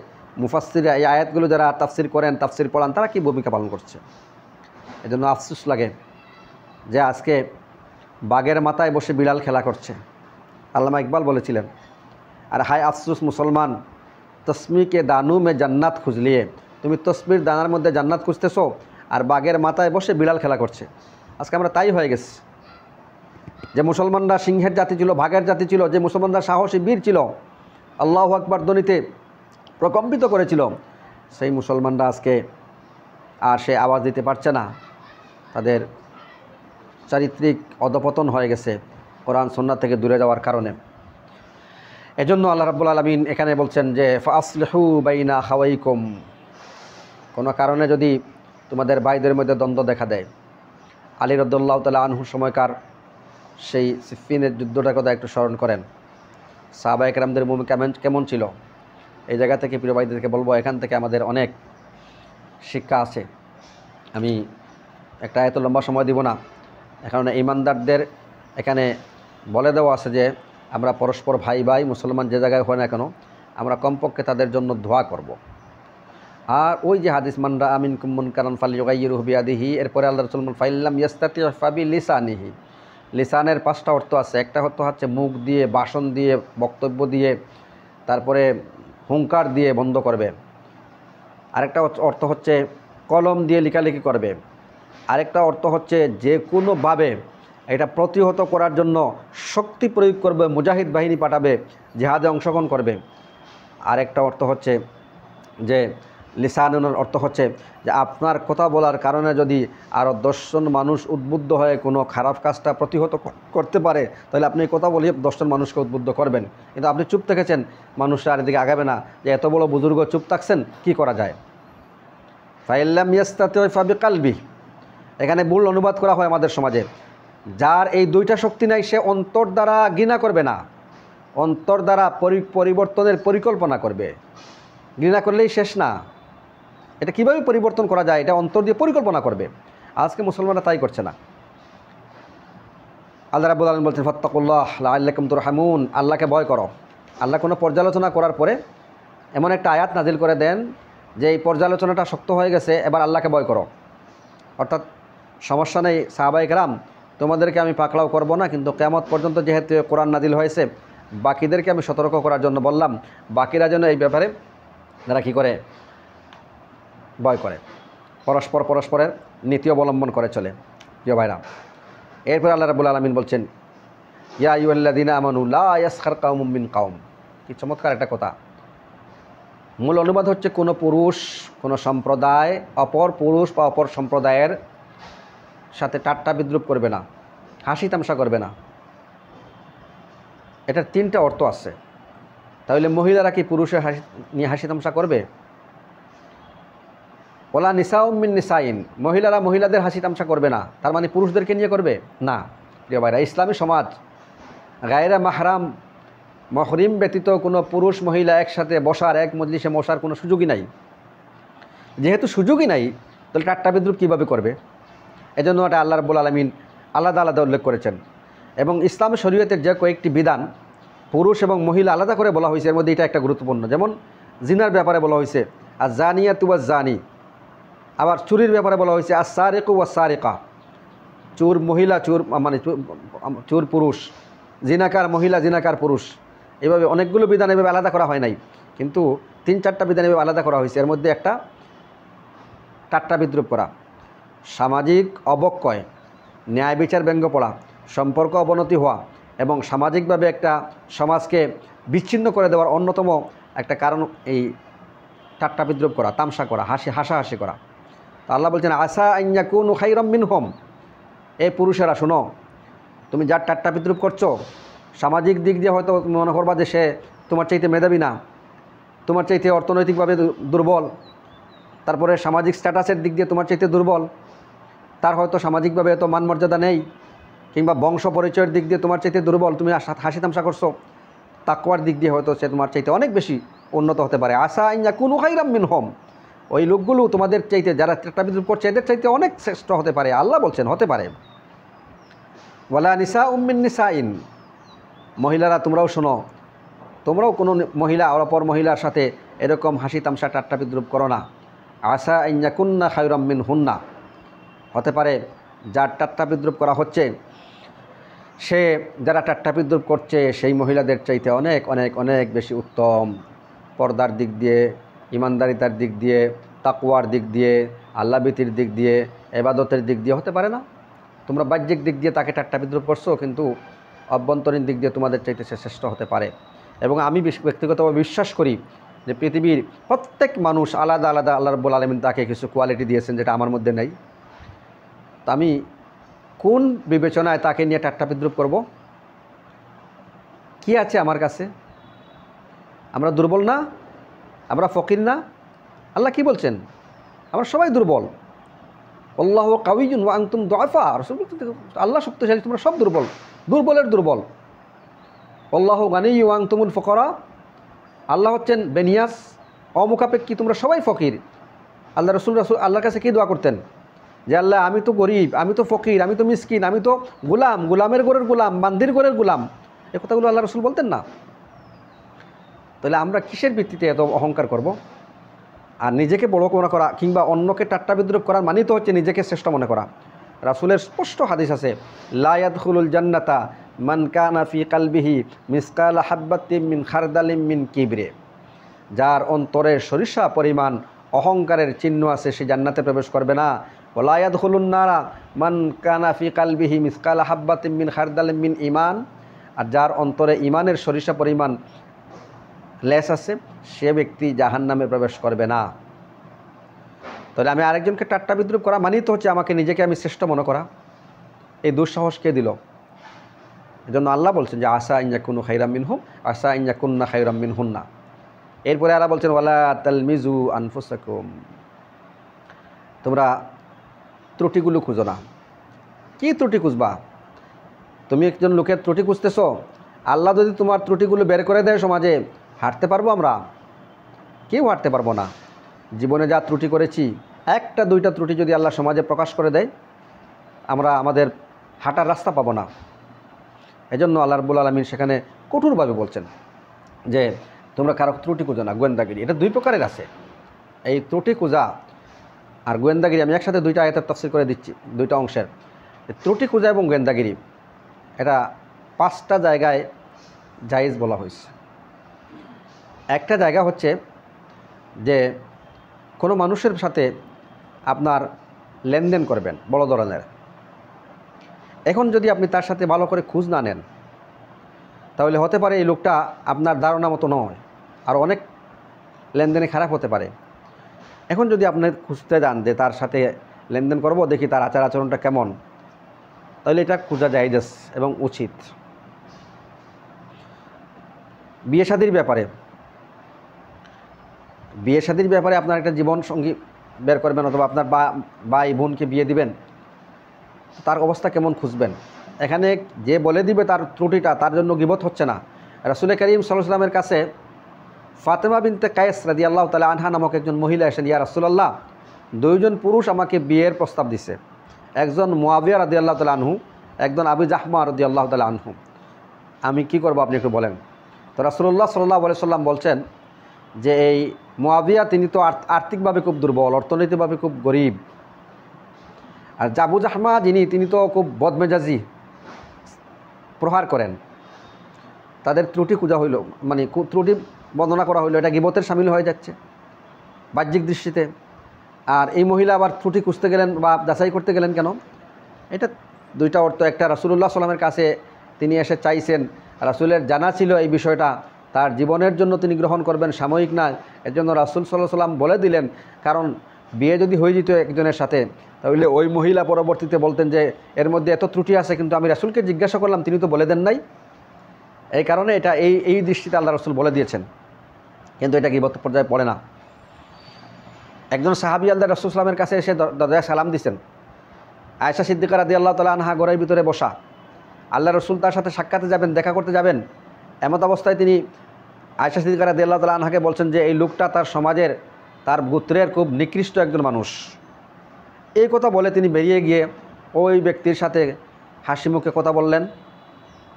মুফাসসিররা এই আয়াতগুলো যারা তাফসির করেন, তাফসির পড়ান, তারা কী ভূমিকা পালন করছে। এজন্য আফসোস লাগে যে আজকে বাঘের মাথায় বসে বিড়াল খেলা করছে। আল্লামা ইকবাল বলেছিলেন, আর হায় আফসোস মুসলমান, তসমিকে দানু মে জান্নাত খুঁজলিয়ে, তুমি তসবির দানার মধ্যে জান্নাত খুঁজতেছো আর বাঘের মাথায় বসে বিড়াল খেলা করছে। আজকে আমরা তাই হয়ে গেছি। যে মুসলমানরা সিংহের জাতি ছিল, বাঘের জাতি ছিল, যে মুসলমানরা সাহসী বীর ছিল, আল্লাহু আকবার ধ্বনিতে প্রকম্পিত করেছিল, সেই মুসলমানরা আজকে আর সে আওয়াজ দিতে পারছে না। তাদের চারিত্রিক অধপতন হয়ে গেছে কোরআন সুন্নাহ থেকে দূরে যাওয়ার কারণে। এজন্য আল্লাহ রাব্বুল আলামিন এখানে বলছেন যে ফাসলিহু বাইনা খাওয়াইকুম, কোনো কারণে যদি তোমাদের ভাইদের মধ্যে দ্বন্দ্ব দেখা দেয়। আলী রাদিয়াল্লাহু তাআলা আনহু সময়কার সেই সিফফিনের যুদ্ধটার কথা একটু স্মরণ করেন। সাহাবায়ে কেরামদের ভূমিকা কেমন ছিল, এই জায়গা থেকে প্রিয় ভাইদেরকে বলবো, এখান থেকে আমাদের অনেক শিক্ষা আছে। আমি একটা এত লম্বা সময় দিব না, এখন ঈমানদারদের এখানে বলে দেওয়া আছে যে আমরা পরস্পর ভাই ভাই, মুসলমান যে জায়গায় হয় না কেন, আমরা কমপক্ষে তাদের জন্য দোয়া করব। আর ওই যে হাদিস মানরা আমিনকুম মুনকারান ফালইয়ুগাইয়িরহু বিয়াদিহি, এরপরে আল্লাহ রাসূল বলেন ফাইল্লাম ইয়াস্তাতি ফাবি লিসানিহি। লিসানের 5টা অর্থ আছে। একটা অর্থ হচ্ছে মুখ দিয়ে, ভাষণ দিয়ে, বক্তব্য দিয়ে, তারপরে হুঙ্কার দিয়ে বন্ধ করবে। আরেকটা অর্থ হচ্ছে কলম দিয়ে লেখালেখি করবে। আরেকটা অর্থ হচ্ছে যে কোনোভাবে এটা প্রতিহত করার জন্য শক্তি প্রয়োগ করবে, মুজাহিদ বাহিনী পাঠাবে, জিহাদে অংশগ্রহণ করবে। আরেকটা অর্থ হচ্ছে যে লিসানুনের অর্থ হচ্ছে যে আপনার কথা বলার কারণে যদি আরও 10 জন মানুষ উদ্বুদ্ধ হয়ে কোনো খারাপ কাজটা প্রতিহত করতে পারে, তাহলে আপনি কথা বলে 10 জন মানুষকে উদ্বুদ্ধ করবেন। কিন্তু আপনি চুপ থেকেছেন, মানুষরা আর এদিকে আগাবে না, যে এত বড় বুজুর্গ চুপ থাকছেন, কি করা যায়। ফাইল্লাম ইয়াস্তাতি ফাবি কালবি, এখানে ভুল অনুবাদ করা হয় আমাদের সমাজে। যার এই 2টা শক্তি নাই, সে অন্তর দ্বারা ঘৃণা করবে না, অন্তর দ্বারা পরিবর্তনের পরিকল্পনা করবে। ঘৃণা করলেই শেষ না, এটা কীভাবে পরিবর্তন করা যায়, এটা অন্তর দিয়ে পরিকল্পনা করবে। আজকে মুসলমানরা তাই করছে না। আল্লাহ রাব্বুল আলামিন বলছেন ফাত্তাকুল্লাহ লাআল্লাকুম তুরহামুন, আল্লাহকে ভয় করো। আল্লাহ কোনো পর্যালোচনা করার পরে এমন একটা আয়াত নাজিল করে দেন যে এই পর্যালোচনাটা শক্ত হয়ে গেছে, এবার আল্লাহকে ভয় করো। অর্থাৎ সমস্যা নেই সাহাবায়ে কেরাম, তোমাদেরকে আমি পাকড়াও করব না, কিন্তু কিয়ামত পর্যন্ত যেহেতু কোরআন নাজিল হয়েছে, বাকিদেরকে আমি সতর্ক করার জন্য বললাম, বাকিরা যেন এই ব্যাপারে তারা কী করে, ভয় করে, পরস্পরের নীতি অবলম্বন করে চলে। প্রিয় ভাইরা, এরপর আল্লাহ রাব্বুল আলামিন বলছেন ইয়া আইয়ুহাল্লাযীনা আমানু লা ইয়াসখার কাওমুম মিন কাওম। কি চমৎকার একটা কথা। মূল অনুবাদ হচ্ছে কোনো পুরুষ, কোনো সম্প্রদায় অপর পুরুষ বা অপর সম্প্রদায়ের সাথে ঠাট্টা বিদ্রুপ করবে না, হাসি তামাশা করবে না। এটার 3টা অর্থ আছে। তাহলে মহিলারা কি পুরুষের হাসি তামাশা করবে? ওলা নিসাউম মিন নিসাইন, মহিলারা মহিলাদের হাসি তামাশা করবে না, তার মানে পুরুষদেরকে নিয়ে করবে না। প্রিয় ভাইরা, ইসলামী সমাজ গায়রা মাহরাম মহরিম ব্যতীত কোনো পুরুষ মহিলা একসাথে বসার, এক মজলিসে বসার কোনো সুযোগই নাই। যেহেতু সুযোগই নাই, তাহলে ঠাট্টা বিদ্রুপ কীভাবে করবে? এজন্য এটা আল্লাহ রাব্বুল আলামিন আলাদা আলাদা উল্লেখ করেছেন। এবং ইসলাম শরীয়তের যে কয়েকটি বিধান পুরুষ এবং মহিলা আলাদা করে বলা হয়েছে, এর মধ্যে এটা একটা গুরুত্বপূর্ণ। যেমন জিনার ব্যাপারে বলা হয়েছে আর জানিয়াতু ওয়াজ জানি। আবার চুরির ব্যাপারে বলা হয়েছে আর সারিকু ওয়াজ সারিকা। চোর মহিলা চোর, মানে চোর পুরুষ, জিনাকার মহিলা জিনাকার পুরুষ। এভাবে অনেকগুলো বিধান এভাবে আলাদা করা হয় নাই, কিন্তু 3-4টা বিধান এভাবে আলাদা করা হয়েছে। এর মধ্যে একটা ঠাট্টা বিদ্রুপ করা, সামাজিক অবক্ষয়, ন্যায় বিচার ব্যঙ্গ পড়া, সম্পর্ক অবনতি হওয়া এবং সামাজিকভাবে একটা সমাজকে বিচ্ছিন্ন করে দেওয়ার অন্যতম একটা কারণ এই ঠাট্টা বিদ্রুপ করা, তামসা করা, হাসাহাসি করা। তো আল্লাহ বলছেন আসা আন ইয়াকুনু খায়রাম মিনহুম। এই পুরুষেরা শোনো, তুমি যার ঠাট্টা বিদ্রুপ করছো, সামাজিক দিক দিয়ে হয়তো মনে করবা যে সে তোমার চাইতে মেধাবী না, তোমার চাইতে অর্থনৈতিকভাবে দুর্বল, তারপরে সামাজিক স্ট্যাটাসের দিক দিয়ে তোমার চাইতে দুর্বল, তার হয়তো সামাজিকভাবে এত মান মর্যাদা নেই, কিংবা বংশ পরিচয়ের দিক দিয়ে তোমার চাইতে দুর্বল, তুমি হাসি তামসা করছো। তাকওয়ার দিক দিয়ে হয়তো সে তোমার চাইতে অনেক বেশি উন্নত হতে পারে। আসা আন ইয়াকুনু খায়রাম মিনহুম। ওই লোকগুলো তোমাদের চাইতে, যারা ঠাট্টা বিদ্রুপ করছে, এদের চাইতে অনেক শ্রেষ্ঠ হতে পারে। আল্লাহ বলছেন হতে পারে। ওয়ালা নিসাউম মিন নিসাইন। মহিলারা তোমরাও শোনো, তোমরাও কোনো মহিলা অপর মহিলার সাথে এরকম হাসি তামসা ঠাট্টা বিদ্রুপ করো না। আসা আন ইয়াকুন্না খায়রাম মিনহুন্না। হতে পারে যার ঠাট্টা বিদ্রুপ করা হচ্ছে, সে যারা ঠাট্টা বিদ্রুপ করছে সেই মহিলাদের চাইতে অনেক অনেক অনেক বেশি উত্তম, পর্দার দিক দিয়ে, ইমানদারিতার দিক দিয়ে, তাকওয়ার দিক দিয়ে, আল্লাহ ভীতির দিক দিয়ে, ইবাদতের দিক দিয়ে। হতে পারে না তোমরা বাহ্যিক দিক দিয়ে তাকে ঠাট্টা বিদ্রুপ করছো, কিন্তু অভ্যন্তরীণ দিক দিয়ে তোমাদের চাইতে সে শ্রেষ্ঠ হতে পারে। এবং আমি ব্যক্তিগতভাবে বিশ্বাস করি যে পৃথিবীর প্রত্যেক মানুষ আলাদা আলাদা আল্লাহ রাব্বুল আলামিন তাকে কিছু কোয়ালিটি দিয়েছেন যেটা আমার মধ্যে নেই। তা আমি কোন বিবেচনায় তাকে নিয়ে ঠাট্টা বিদ্রুপ করব? কি আছে আমার কাছে? আমরা দুর্বল না? আমরা ফকির না? আল্লাহ কি বলছেন? আমরা সবাই দুর্বল। আল্লাহু কাউইয়ুন ওয়া আনতুম দুআফা। আল্লাহ শক্তিশালী, তোমরা সব দুর্বল, দুর্বলের দুর্বল। আল্লাহু গানিয়্যুন ওয়া আনতুমুল ফুকারা। আল্লাহ হচ্ছেন বেনিয়াস, অমুখাপেক্ষী, তোমরা সবাই ফকির। রাসূল আল্লাহর কাছে কি দোয়া করতেন? যে আল্লাহ, আমি তো গরিব, আমি তো ফকির, আমি তো মিসকিন, আমি তো গোলাম, গোলামের ঘরের গোলাম, বান্দির ঘরের গোলাম। এ কথাগুলো আল্লাহ রাসূল বলতেন না? তাহলে আমরা কিসের ভিত্তিতে এত অহংকার করব? আর নিজেকে বড় মনে করা কিংবা অন্যকে টাট্টা বিদ্রুপ করার মানেই তো হচ্ছে নিজেকে শ্রেষ্ঠ মনে করা। রাসূলের স্পষ্ট হাদিস আছে, লা ইয়াদখুলুল জান্নাতা মান কানা ফি কালবিহি মিসকালা হাব্বাতিন মিন খারদালিন মিন কিবরে। যার অন্তরে সরিষা পরিমাণ অহংকারের চিহ্ন আছে সে জান্নাতে প্রবেশ করবে না। ওয়া ইয়াদখুলুন নারা মান কানা ফি কালবিহি মিসকালা হাব্বাতিন মিন খারদালিন মিন ঈমান। আর যার অন্তরে ঈমানের সরিষা পরিমাণ লেস আছে সে ব্যক্তি জাহান্নামে প্রবেশ করবে না। তাহলে আমি আরেকজনকে ঠাট্টা বিদ্রুপ করা মানেই তো হচ্ছে আমাকে নিজেকে আমি শ্রেষ্ঠ মনে করা। এই দুঃসাহস কে দিল? এজন্য আল্লাহ বলছেন যে আসা আন ইয়াকুনু খায়রাম মিনহুম, আসা আন ইয়াকুন্না খায়রাম মিনহুন্না। এরপরে আল্লাহ বলছেন ওয়ালা তালমিজু আনফুসাকুম। তোমরা ত্রুটিগুলো খুঁজো না। কি ত্রুটি খুঁজবা? তুমি একজন লোকের ত্রুটি খুঁজতেছো, আল্লাহ যদি তোমার ত্রুটিগুলো বের করে দেয় সমাজে, হাঁটতে পারবো আমরা? কেউ হাঁটতে পারবো না। জীবনে যা ত্রুটি করেছি, একটা দুইটা ত্রুটি যদি আল্লাহ সমাজে প্রকাশ করে দেয়, আমরা আমাদের হাঁটার রাস্তা পাবো না। এজন্য আল্লাহ রাব্বুল আলামিন সেখানে কঠোরভাবে বলছেন যে তোমরা কারো ত্রুটি খুঁজো না, গোয়েন্দাগিরি। এটা দুই প্রকারের আছে, এই ত্রুটি খুঁজা আর গোয়েন্দাগিরি। আমি একসাথে দুইটা আয়াতের তাফসীর করে দিচ্ছি, দুইটা অংশের। ত্রুটি খুঁজা এবং গোয়েন্দাগিরি এটা 5টা জায়গায় জায়েজ বলা হয়েছে। একটা জায়গা হচ্ছে যে কোনো মানুষের সাথে আপনার লেনদেন করবেন বড় ধরনের। এখন যদি আপনি তার সাথে ভালো করে খোঁজ না নেন, তাহলে হতে পারে এই লোকটা আপনার ধারণা মতো নয়, আর অনেক লেনদেনে খারাপ হতে পারে। এখন যদি আপনি খুঁজতে যান যে তার সাথে লেনদেন করব, দেখি তার আচার আচরণটা কেমন, তাহলে এটা খোঁজা জায়েজ এবং উচিত। বিয়ে শাদীর ব্যাপারে আপনার একটা জীবন সঙ্গী বের করবেন, অথবা আপনার ভাই বোনকে বিয়ে দিবেন, তার অবস্থা কেমন খুঁজবেন। এখানে যে বলে দিবে তার ত্রুটিটা, তার জন্য গীবত হচ্ছে না। রাসূল করিম সাল্লাল্লাহু আলাইহি ওয়াসাল্লামের কাছে ফাতেমা বিনতে কায়েস রাদিয়াল্লাহু তাআলা আনহা নামক একজন মহিলা এসেন, ইয়া রাসূলুল্লাহ, দুইজন পুরুষ আমাকে বিয়ের প্রস্তাব দিছে, একজন মুয়াবিয়া রাদিয়াল্লাহু তাআলা আনহু, একজন আবু জাহমা রাদিয়াল্লাহু তাআলা আনহু, আমি কি করব আপনি একটু বলেন। তো রাসূলুল্লাহ সাল্লাল্লাহু আলাইহি ওয়াসাল্লাম বলছেন যে এই মুয়াবিয়া তিনি তো আর্থিকভাবে খুব দুর্বল, অর্থনৈতিকভাবে খুব গরিব, আর আবু জাহমা তিনি তো খুব বদমেজাজি, প্রহার করেন, তাদের ত্রুটি খোঁজা হইল, মানে ত্রুটি বর্ণনা করা হইলো, এটা গীবতের শামিল হয়ে যাচ্ছে বাহ্যিক দৃষ্টিতে। আর এই মহিলা আবার ত্রুটি খুঁজতে গেলেন বা যাচাই করতে গেলেন কেন? এটা দুইটা অর্থ। একটা, রাসূলুল্লাহ সাল্লামের কাছে তিনি এসে চাইছেন, রাসূলের জানা ছিল এই বিষয়টা তার জীবনের জন্য তিনি গ্রহণ করবেন, সাময়িক না, এর জন্য রাসূল সাল্লাল্লাহু আলাইহি ওয়াসাল্লাম বলে দিলেন। কারণ বিয়ে যদি হয়ে যেত একজনের সাথে, তাহলে ওই মহিলা পরবর্তীতে বলতেন যে এর মধ্যে এত ত্রুটি আছে, কিন্তু আমি রাসূলকে জিজ্ঞাসা করলাম, তিনি তো বলে দেন নাই। এই কারণে এটা এই দৃষ্টিতে আল্লাহ রাসূল বলে দিয়েছেন, কিন্তু এটা গীবত পর্যায়ে পড়ে না। একজন সাহাবী আল্লাহ রাসূল সাল্লাল্লাহু আলাইহি ওয়াসাল্লামের কাছে এসে দরজায় সালাম দিয়েছেন। আয়েশা সিদ্দিকা রাদিয়াল্লাহু তাআলা আনহা ঘরের ভিতরে বসা, আল্লাহ রাসূল তার সাথে সাক্ষাতে যাবেন, দেখা করতে যাবেন। এমত অবস্থায় তিনি আয়েশা সিদ্দিকা রাদিয়াল্লাহু তাআলা আনহাকে বলছেন যে এই লোকটা তার সমাজের, তার গোত্রের খুব নিকৃষ্ট একজন মানুষ। এই কথা বলে তিনি বেরিয়ে গিয়ে ওই ব্যক্তির সাথে হাসি মুখে কথা বললেন,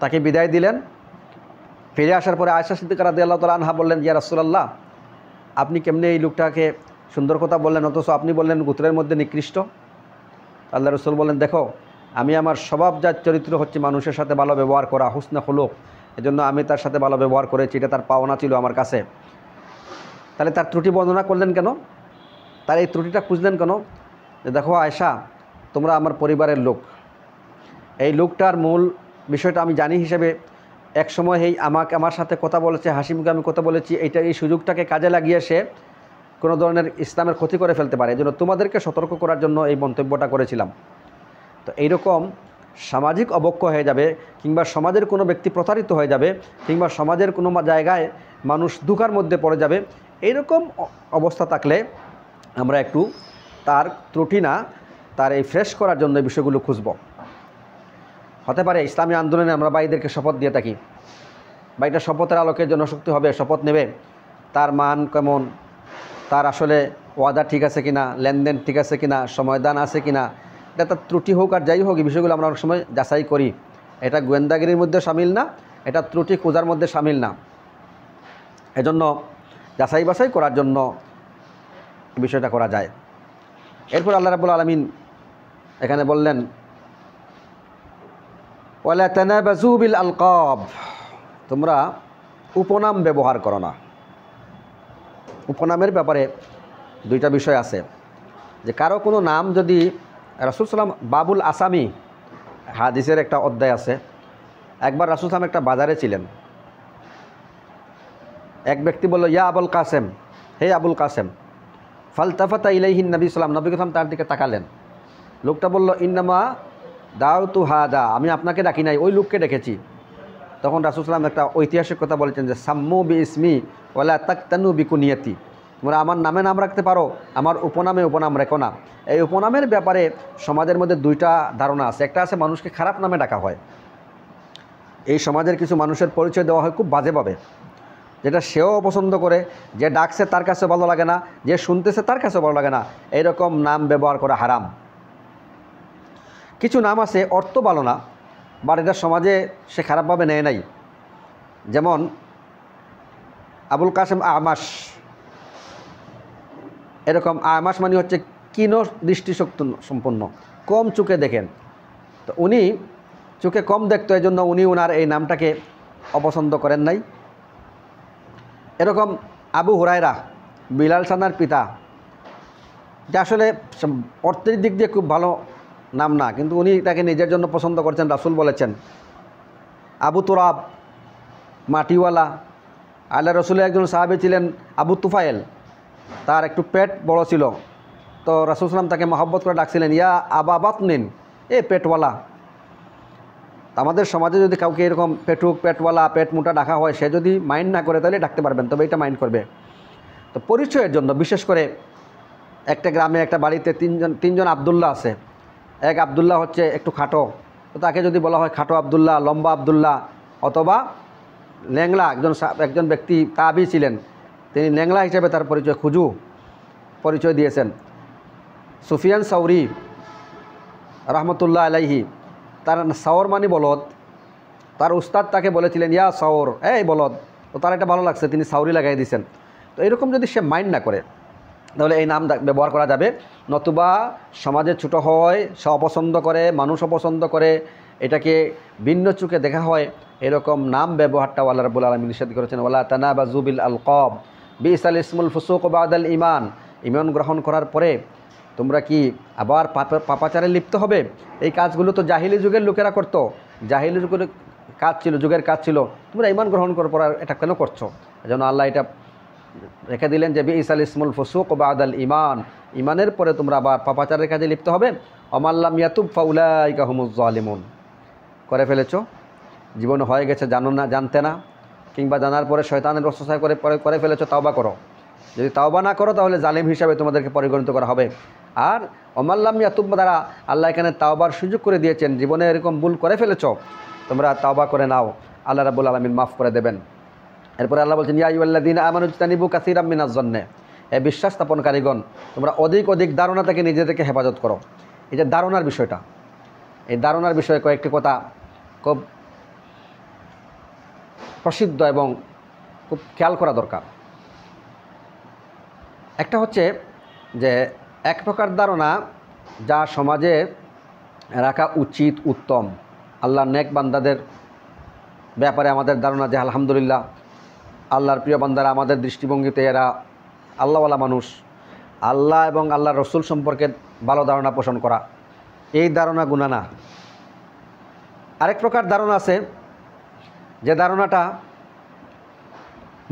তাকে বিদায় দিলেন। ফিরে আসার পরে আয়েশা সিদ্দিকা রাদিয়াল্লাহু তাআলা আনহা বললেন, ইয়া রাসূলুল্লাহ, আপনি কেমনে এই লোকটাকে সুন্দর কথা বললেন, অথচ আপনি বললেন গোত্রের মধ্যে নিকৃষ্ট? আল্লাহ রাসূল বললেন, দেখো, আমি আমার স্বভাবজাত চরিত্র হচ্ছে মানুষের সাথে ভালো ব্যবহার করা, হুসনে খুলুক, এজন্য আমি তার সাথে ভালো ব্যবহার করেছি, এটা তার পাওনা ছিল আমার কাছে। তাহলে তার ত্রুটি বর্ণনা করলেন কেন? তার এই ত্রুটিটা খুঁজলেন কেন? যে দেখো আয়েশা, তোমরা আমার পরিবারের লোক, এই লোকটার মূল বিষয়টা আমি জানি হিসেবে এক সময় আমার সাথে কথা বলেছে, হাসি মুখে আমি কথা বলেছি, এই সুযোগটাকে কাজে লাগিয়ে সে কোনো ধরনের ইসলামের ক্ষতি করে ফেলতে পারে, এজন্য তোমাদেরকে সতর্ক করার জন্য এই মন্তব্যটা করেছিলাম। তো এইরকম সামাজিক অবক্ষয় হয়ে যাবে, কিংবা সমাজের কোনো ব্যক্তি প্রতারিত হয়ে যাবে, কিংবা সমাজের কোনো জায়গায় মানুষ দুঃখার মধ্যে পড়ে যাবে, এইরকম অবস্থা থাকলে আমরা একটু তার ত্রুটি না, তার এই ফ্রেশ করার জন্য এই বিষয়গুলো খুঁজব। হতে পারে ইসলামী আন্দোলনে আমরা ভাইদেরকে শপথ দিয়ে থাকি, ভাইটা শপথের আলোকে জনশক্তি হবে, শপথ নেবে, তার মান কেমন, তার আসলে ওয়াদা ঠিক আছে কিনা, লেনদেন ঠিক আছে কিনা, সময়দান আছে কিনা, এটা তার ত্রুটি হোক আর যাই হোক, এই বিষয়গুলো আমরা অনেক সময় যাচাই করি। এটা গোয়েন্দাগিরির মধ্যে শামিল না, এটা ত্রুটি খোঁজার মধ্যে শামিল না। এজন্য যাচাই বাছাই করার জন্য বিষয়টা করা যায়। এরপর আল্লাহ রাব্বুল আলামিন এখানে বললেন, ওয়ালা তানাবাজু বিল আলকাব, তোমরা উপনাম ব্যবহার করো না। উপনামের ব্যাপারে দুইটা বিষয় আছে, যে কারো কোনো নাম যদি রাসূল সাল্লাম, বাবুল আসামি হাদিসের একটা অধ্যায় আছে। একবার রাসূল সাল্লাম একটা বাজারে ছিলেন, এক ব্যক্তি বলল, ইয়া আবুল কাসেম, হে আবুল কাসেম। ফালতাফাতা ইলাইহিন নবী সাল্লাম, নবী সাল্লাম তার দিকে তাকালেন। লোকটা বলল, ইন্নামা দাউতু হাদা, আমি আপনাকে ডাকি নাই, ওই লোককে ডেকেছি। তখন রাসূল সাল্লাম একটা ঐতিহাসিক কথা বলেছেন যে সাম্মু বি ইসমি ওয়ালা তাকতানু বিকুনিয়াতি, তোমরা আমার নামে নাম রাখতে পারো, আমার উপনামে উপনাম রেখো না। এই উপনামের ব্যাপারে সমাজের মধ্যে দুইটা ধারণা আছে। একটা আছে মানুষকে খারাপ নামে ডাকা হয়, এই সমাজের কিছু মানুষের পরিচয় দেওয়া হয় খুব বাজেভাবে, যেটা সেও অপছন্দ করে, যে ডাকছে তার কাছে ভালো লাগে না, যে শুনতেছে তার কাছে ভালো লাগে না, এইরকম নাম ব্যবহার করা হারাম। কিছু নাম আছে অর্থ ভালো না, বাট এটা সমাজে সে খারাপভাবে নেয় নাই। যেমন আবুল কাসেম আমাস, এরকম আমাস মানে হচ্ছে ক্ষীণ দৃষ্টিশক্তি সম্পন্ন, কম চোখে দেখেন। তো উনি চোখে কম দেখতো, এই জন্য উনি ওনার এই নামটাকে অপছন্দ করেন নাই। এরকম আবু হুরায়রা, বিলাল সানার পিতা, এটা আসলে অর্থের দিক দিয়ে খুব ভালো নাম না, কিন্তু উনি তাকে নিজের জন্য পছন্দ করছেন, রাসূল বলেছেন। আবু তুরাব, মাটিওয়ালা, আল্লাহ রসুলের একজন সাহাবী ছিলেন আবু তুফাইল, তার একটু পেট বড় ছিল, তো রাসূল সাল্লাম তাকে মহব্বত করে ডাকছিলেন, ইয়া আবা বাতনিন, এ পেটওয়ালা। আমাদের সমাজে যদি কাউকে এরকম পেটুক, পেটওয়ালা, পেট মোটা ডাকা হয়, সে যদি মাইন্ড না করে তাহলে ডাকতে পারবেন, তবে এটা মাইন্ড করবে। তো পরিচয়ের জন্য, বিশেষ করে একটা গ্রামে একটা বাড়িতে তিনজন আবদুল্লাহ আছে। এক আবদুল্লাহ হচ্ছে একটু খাটো, তো তাকে যদি বলা হয় খাটো আবদুল্লাহ, লম্বা আবদুল্লাহ, অথবা ল্যাংলা একজন ব্যক্তি তাবি ছিলেন, তিনি ল্যাংলা হিসেবে তার পরিচয় দিয়েছেন। সুফিয়ান সাউরি রহমতুল্লাহ আলাইহি, তার সাওর মানে বলদ, তার উস্তাদ তাকে বলেছিলেন ইয়া সাওর, এই বলদ, তো তার এটা ভালো লাগছে, তিনি সাউরি লাগাই দিয়েছেন। তো এরকম যদি সে মাইন্ড না করে তাহলে এই নাম ব্যবহার করা যাবে। নতুবা সমাজে ছোটো হয়, সে অপছন্দ করে, মানুষ অপছন্দ করে, এটাকে ভিন্ন চোখে দেখা হয়, এরকম নাম ব্যবহারটাও আল্লাহ রাব্বুল আলামিন নিষেধ করেছেন। ওয়ালা তানাবাযু বিল আলকাব বিসাল ইসমুল ফুসুক বাদাল ঈমান। ঈমান গ্রহণ করার পরে তোমরা কি আবার পাপাচারে লিপ্ত হবে? এই কাজগুলো তো জাহিলি যুগের লোকেরা করতো, জাহিলি যুগের যুগের কাজ ছিল, তোমরা ঈমান গ্রহণ করার পর এটা কেন করছো? এজন্য আল্লাহ এটা রেখে দিলেন যে বিসাল ইসমুল ফুসুক বাদাল ঈমান, ঈমানের পরে তোমরা আবার পাপাচারের কাজে লিপ্ত হবে। ওমাল্লাম ইয়াতুব ফাউলাইকা হুমুজ জালিমুন। করে ফেলেছো, জীবনে হয়ে গেছে, জানতে না, কিংবা জানার পরে শয়তানের ওয়াসওয়াসায় করে ফেলেছো, তাওবা করো। যদি তাওবা না করো তাহলে জালিম হিসাবে তোমাদেরকে পরিগণিত করা হবে। আর ওমাল্লাম ইয়াতুব দ্বারা আল্লাহ এখানে তাওবার সুযোগ করে দিয়েছেন। জীবনে এরকম ভুল করে ফেলেছো, তোমরা তাওবা করে নাও, আল্লাহ রাব্বুল আলামিন মাফ করে দেবেন। এরপরে আল্লাহ বলছেন ইয়া আইয়ুহাল্লাযীনা আমানু ইজতানিবু কাসীরাম মিনাজ জন্নে, হে বিশ্বাস স্থাপনকারীগণ, তোমরা অধিক ধারণা থেকে নিজেদেরকে হেফাজত করো। এই যে ধারণার বিষয়টা, এই ধারণার বিষয়ে কয়েকটি কথা খুব প্রসিদ্ধ এবং খুব খেয়াল করা দরকার। একটা হচ্ছে যে এক প্রকার ধারণা যা সমাজে রাখা উচিত, উত্তম। আল্লাহর নেক বান্দাদের ব্যাপারে আমাদের ধারণা যে আলহামদুলিল্লাহ, আল্লাহর প্রিয় বান্দারা, আমাদের দৃষ্টিভঙ্গিতে এরা আল্লাহওয়ালা মানুষ, আল্লাহ এবং আল্লাহর রসুল সম্পর্কে ভালো ধারণা পোষণ করা, এই ধারণা গুনাহ না। আরেক প্রকার ধারণা আছে যে ধারণাটা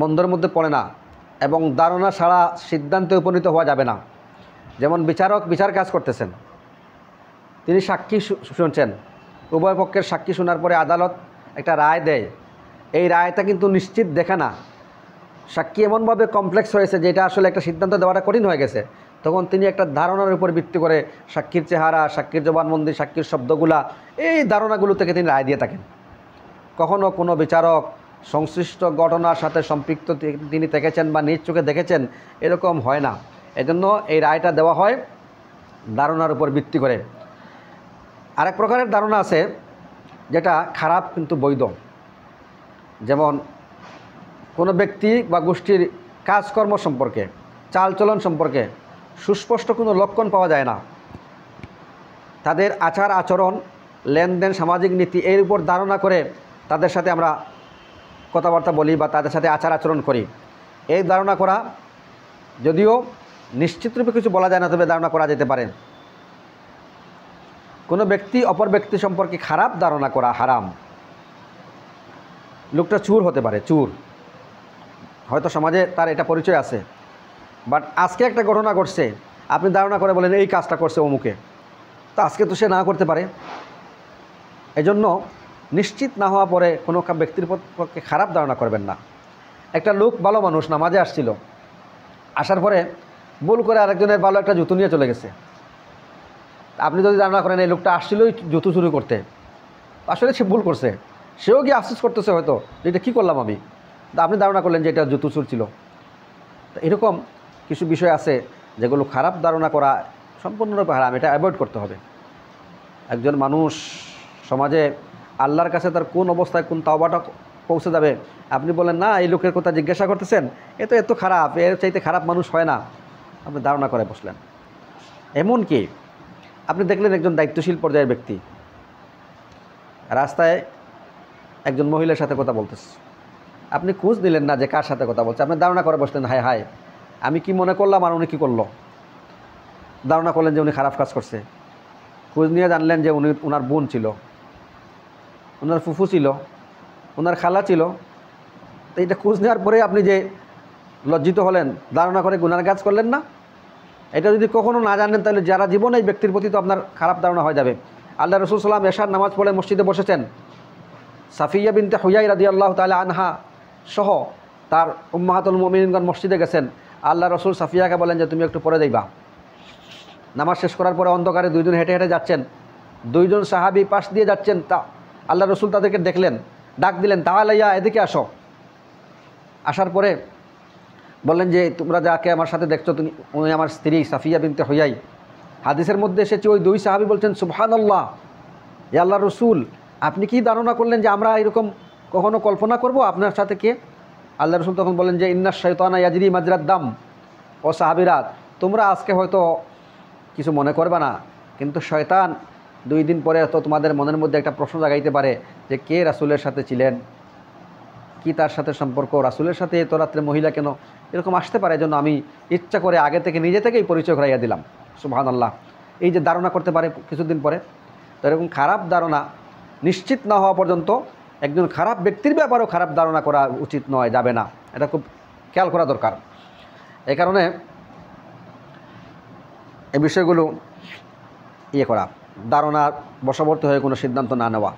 মন্দের মধ্যে পড়ে না এবং ধারণা ছাড়া সিদ্ধান্তে উপনীত হওয়া যাবে না। যেমন বিচার কাজ করতেছেন, তিনি সাক্ষী শুনছেন, উভয় পক্ষের সাক্ষী শোনার পরে আদালত একটা রায় দেয়। এই রায়টা কিন্তু নিশ্চিত দেখে না, সাক্ষী এমনভাবে কমপ্লেক্স হয়েছে যে এটা আসলে একটা সিদ্ধান্ত দেওয়াটা কঠিন হয়ে গেছে। তখন তিনি একটা ধারণার উপর ভিত্তি করে সাক্ষীর চেহারা, সাক্ষীর জবানবন্দি, সাক্ষীর শব্দগুলা, এই ধারণাগুলো থেকে তিনি রায় দিয়ে থাকেন। কখনও কোনো বিচারক সংশ্লিষ্ট ঘটনার সাথে সম্পৃক্ত তিনি দেখেছেন বা নিজ চোখে দেখেছেন, এরকম হয় না। এজন্য এই রায়টা দেওয়া হয় ধারণার উপর ভিত্তি করে। আরেক প্রকারের ধারণা আছে যেটা খারাপ কিন্তু বৈধ। যেমন কোনো ব্যক্তি বা গোষ্ঠীর কাজকর্ম সম্পর্কে, চালচলন সম্পর্কে সুস্পষ্ট কোনো লক্ষণ পাওয়া যায় না, তাদের আচার আচরণ, লেনদেন, সামাজিক নীতি, এর উপর ধারণা করে তাদের সাথে আমরা কথাবার্তা বলি বা তাদের সাথে আচার আচরণ করি। এই ধারণা করা যদিও নিশ্চিতরূপে কিছু বলা যায় না, তবে ধারণা করা যেতে পারে। কোনো ব্যক্তি অপর ব্যক্তি সম্পর্কে খারাপ ধারণা করা হারাম। লোকটা চোর হতে পারে, চোর, হয়তো সমাজে তার এটা পরিচয় আছে, বাট আজকে একটা ঘটনা ঘটছে, আপনি ধারণা করে বলেন এই কাজটা করছে অমুকে, তো আজকে তো সে না করতে পারে। এজন্য নিশ্চিত না হওয়া পরে কোনো ব্যক্তির পক্ষে খারাপ ধারণা করবেন না। একটা লোক ভালো মানুষ, নামাজে আসছিল, আসার পরে ভুল করে আরেকজনের ভালো একটা জুতো নিয়ে চলে গেছে। আপনি যদি ধারণা করেন এই লোকটা আসছিলই জুতো চুরি করতে, আসলে সে ভুল করছে, সেও গিয়ে আফসোস করতেছে হয়তো যে এটা কী করলাম আমি, আপনি ধারণা করলেন যে এটা জুতো চুর ছিল। তো এরকম কিছু বিষয় আছে যেগুলো খারাপ ধারণা করা সম্পূর্ণরূপে হারাম, এটা অ্যাভয়েড করতে হবে। একজন মানুষ সমাজে আল্লাহর কাছে তার কোন অবস্থায় কোন তাওবাটা পৌঁছে যাবে, আপনি বলেন না এই লোকের কথা জিজ্ঞাসা করতেছেন, এত খারাপ, এর চাইতে খারাপ মানুষ হয় না, আপনি ধারণা করে বসলেন। এমনকি আপনি দেখলেন একজন দায়িত্বশীল পর্যায়ের ব্যক্তি রাস্তায় একজন মহিলার সাথে কথা বলতেছে, আপনি খোঁজ দিলেন না যে কার সাথে কথা বলছে, আপনি ধারণা করে বসলেন হায় হায় আমি কি মনে করলাম আর উনি কী করলো, ধারণা করলেন যে উনি খারাপ কাজ করছে। খোঁজ নিয়ে জানলেন যে উনার বোন ছিল, ওনার ফুফু ছিল, ওনার খালা ছিল। তো এটা খোঁজ নেওয়ার পরে আপনি যে লজ্জিত হলেন, ধারণা করে গুনার কাজ করলেন না। এটা যদি কখনো না জানেন তাহলে যারা জীবনে এই ব্যক্তির প্রতি তো আপনার খারাপ ধারণা হয়ে যাবে। আল্লাহ রসুল সাল্লাম এশার নামাজ পড়ে মসজিদে বসেছেন, সাফিয়া বিনতে হুয়াই রাদিয়াল্লাহু তাআলা আনহা সহ তার উম্মাহাতুল মুমিনিনগণ মসজিদে গেছেন। আল্লাহ রসুল সাফিয়াকে বলেন যে তুমি একটু পরে যাইবা। নামাজ শেষ করার পরে অন্ধকারে দুইজন হেঁটে হেঁটে যাচ্ছেন, দুইজন সাহাবী পাশ দিয়ে যাচ্ছেন, তা আল্লাহ রসুল তাদেরকে দেখলেন, ডাক দিলেন তাআলাইয়া এদিকে আসো। আসার পরে বললেন যে তোমরা যাকে আমার সাথে দেখছো উনি আমার স্ত্রী সাফিয়া বিনতে হুয়াই। হাদিসের মধ্যে এসেছে ওই দুই সাহাবী বলছেন সুবহানাল্লাহ, ইয়া আল্লাহর রাসূল, আপনি কি ধারণা করলেন যে আমরা এরকম কখনো কল্পনা করব আপনার সাথে কে? আল্লাহর রাসূল তখন বললেন যে ইন্নাশ শাইতানা ইয়াজরি মাজরাদ দাম। ও সাহাবীরা, তোমরা আজকে হয়তো কিছু মনে করবে না, কিন্তু শয়তান 2 দিন পরে তো তোমাদের মনের মধ্যে একটা প্রশ্ন জাগাইতে পারে যে কে রাসূলের সাথে ছিলেন, কি তার সাথে সম্পর্ক, রাসূলের সাথে এত রাত্রে মহিলা কেন, এরকম আসতে পারে। এজন্য আমি ইচ্ছা করে আগে থেকে নিজে থেকেই পরিচয় করাইয়া দিলাম। সুবহানাল্লাহ। এই যে ধারণা করতে পারে কিছুদিন পরে, তো এরকম খারাপ ধারণা নিশ্চিত না হওয়া পর্যন্ত একজন খারাপ ব্যক্তির ব্যাপারেও খারাপ ধারণা করা উচিত নয়, যাবে না। এটা খুব খেয়াল করা দরকার। এই কারণে এই বিষয়গুলো করা, ধারণার বশবর্তী হয়ে কোনো সিদ্ধান্ত না নেওয়া।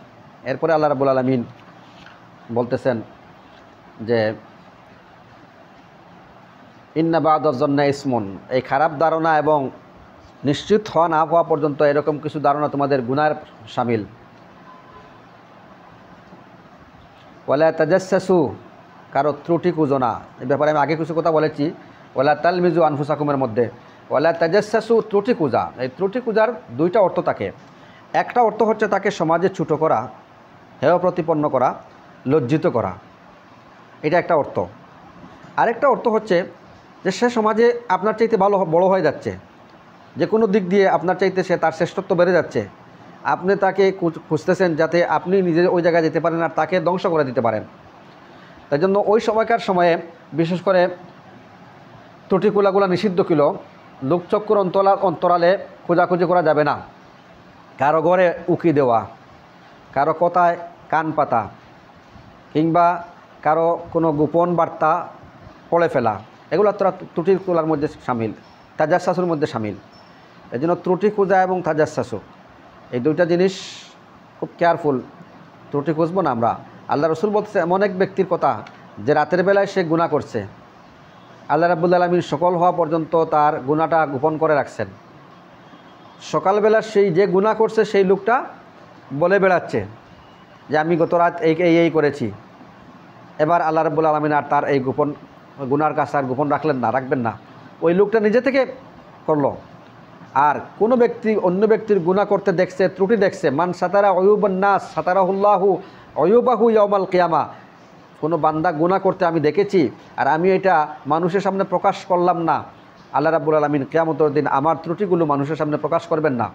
এরপরে আল্লাহ রাব্বুল আলামিন বলতেছেন যে ইন্না বা'দাজ-যন্নি ইসমুন, এই খারাপ ধারণা এবং নিশ্চিত হওয়া না হওয়া পর্যন্ত এরকম কিছু ধারণা তোমাদের গুনার শামিল। ওয়ালা তাজাসসু, কারো ত্রুটি খুঁজো না। এই ব্যাপারে আমি আগে কিছু কথা বলেছি। ওয়ালা তালমিজু আনফুসাকুমের মধ্যে ওয়ালা তাজাসসু, ত্রুটি খুঁজা। এই ত্রুটি খুঁজার 2টা অর্থ থাকে। একটা অর্থ হচ্ছে তাকে সমাজে ছোট করা, হেয় প্রতিপন্ন করা, লজ্জিত করা, এটা একটা অর্থ। আরেকটা অর্থ হচ্ছে যে সে সমাজে আপনার চাইতে বড় হয়ে যাচ্ছে, যে কোনো দিক দিয়ে আপনার চাইতে সে তার শ্রেষ্ঠত্ব বেড়ে যাচ্ছে, আপনি তাকে খুঁজতেছেন যাতে আপনি নিজে ওই জায়গায় যেতে পারেন আর তাকে ধ্বংস করে দিতে পারেন। তাই জন্য ওই সময়কার সময়ে বিশেষ করে ত্রুটিগুলা নিষিদ্ধ ছিল। লোকচক্ষুর অন্তরালে খোঁজাখুঁজি করা যাবে না, কারো ঘরে উকি দেওয়া, কারো কথায় কান পাতা, কিংবা কারো কোনো গোপন বার্তা পড়ে ফেলা, এগুলো ত্রুটি খোলার মধ্যে সামিল, তাজাসসুসের মধ্যে সামিল। এই জন্য ত্রুটি খোঁজা এবং তাজাসসুস, এই 2টা জিনিস খুব কেয়ারফুল। ত্রুটি খুঁজবো না আমরা। আল্লাহ রাসূল বলতেছে এমন এক ব্যক্তির কথা যে রাতের বেলায় সে গুনাহ করছে, আল্লাহ রাব্বুল আলামিন সকল হওয়া পর্যন্ত তার গুনাহটা গোপন করে রাখছেন। সকালবেলা সেই যে গুনাহ করছে সেই লোকটা বলে বেড়াচ্ছে যে আমি গত রাত এই করেছি। এবার আল্লাহ রাব্বুল আলামিন আর তার এই গোপন গুনার কাছে আর গোপন রাখবেন না। ওই লোকটা নিজে থেকে করলো। আর কোনো ব্যক্তি অন্য ব্যক্তির গুনাহ করতে দেখছে, ত্রুটি দেখছে, মান সাতারা অয়ুবান নাস সাতারাহুল্লাহু অয়ুবাহু ইয়াউমাল কিয়ামা, কোনো বান্দা গুনাহ করতে আমি দেখেছি আর আমি এটা মানুষের সামনে প্রকাশ করলাম না, আল্লাহ রাব্বুল আলামিন কিয়ামতের দিন আমার ত্রুটিগুলো মানুষের সামনে প্রকাশ করবেন না,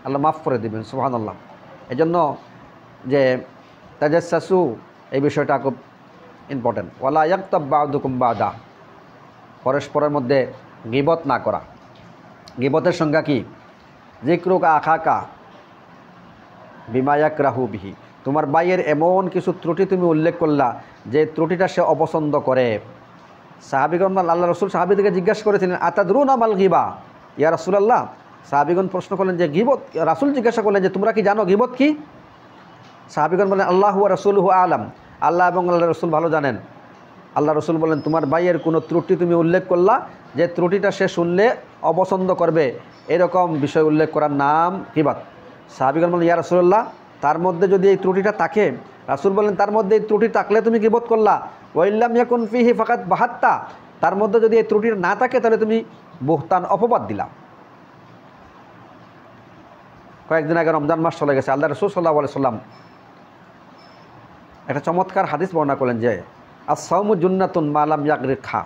আল্লাহ মাফ করে দেবেন। সুবহানাল্লাহ। এজন্য যে তাজাসসু, এই বিষয়টা খুব ইম্পর্টেন্ট। ওয়ালা ইয়াগতাব বা'দুকুম বা'দা, পরস্পরের মধ্যে গীবত না করা। গীবতের সংজ্ঞা কি? যিকরুকা আখাকা বিমা ইয়াকরাহু বিহি, তোমার ভাইয়ের এমন কিছু ত্রুটি তুমি উল্লেখ করলা যে ত্রুটিটা সে অপছন্দ করে। সাহাবীগণ, আল্লাহ রাসূল সাহাবীদেরকে জিজ্ঞাসা করেছিলেন আতাদরুনা মাল গীবা, ইয়া রাসূলুল্লাহ। সাহাবীগণ প্রশ্ন করলেন যে গীবত, রাসূল জিজ্ঞাসা করলেন যে তোমরা কি জানো গীবত কি? সাহাবীগণ বলেন আল্লাহু ওয়া রাসূলুহু আ'লাম, আল্লাহ এবং আল্লাহর রাসূল ভালো জানেন। আল্লাহ রাসূল বলেন তোমার ভাইয়ের কোনো ত্রুটি তুমি উল্লেখ করলা যে ত্রুটিটা সে শুনলে অপছন্দ করবে, এরকম বিষয় উল্লেখ করার নাম গীবত। সাহাবীগণ বলেন ইয়া রাসূলুল্লাহ, তার মধ্যে যদি এই ত্রুটিটা থাকে, রাসূল বলেন তার মধ্যে এই ত্রুটি থাকলে তুমি গীবত করলা। ওয়াইল্লাম ইয়াকুন ফিহি ফাকাত বাহাত্তা, তার মধ্যে যদি এই ত্রুটি না থাকে তাহলে তুমি বুহতান, অপবাদ দিলা। কয়েকদিন আগে রমজান মাস চলে গেছে, আল্লাহ রাসূল সাল্লাল্লাহু আলাইহি সাল্লাম একটা চমৎকার হাদিস বর্ণনা করলেন যে আস-সাওমু জুন্নাতুন মা লাম ইয়াগরিখা,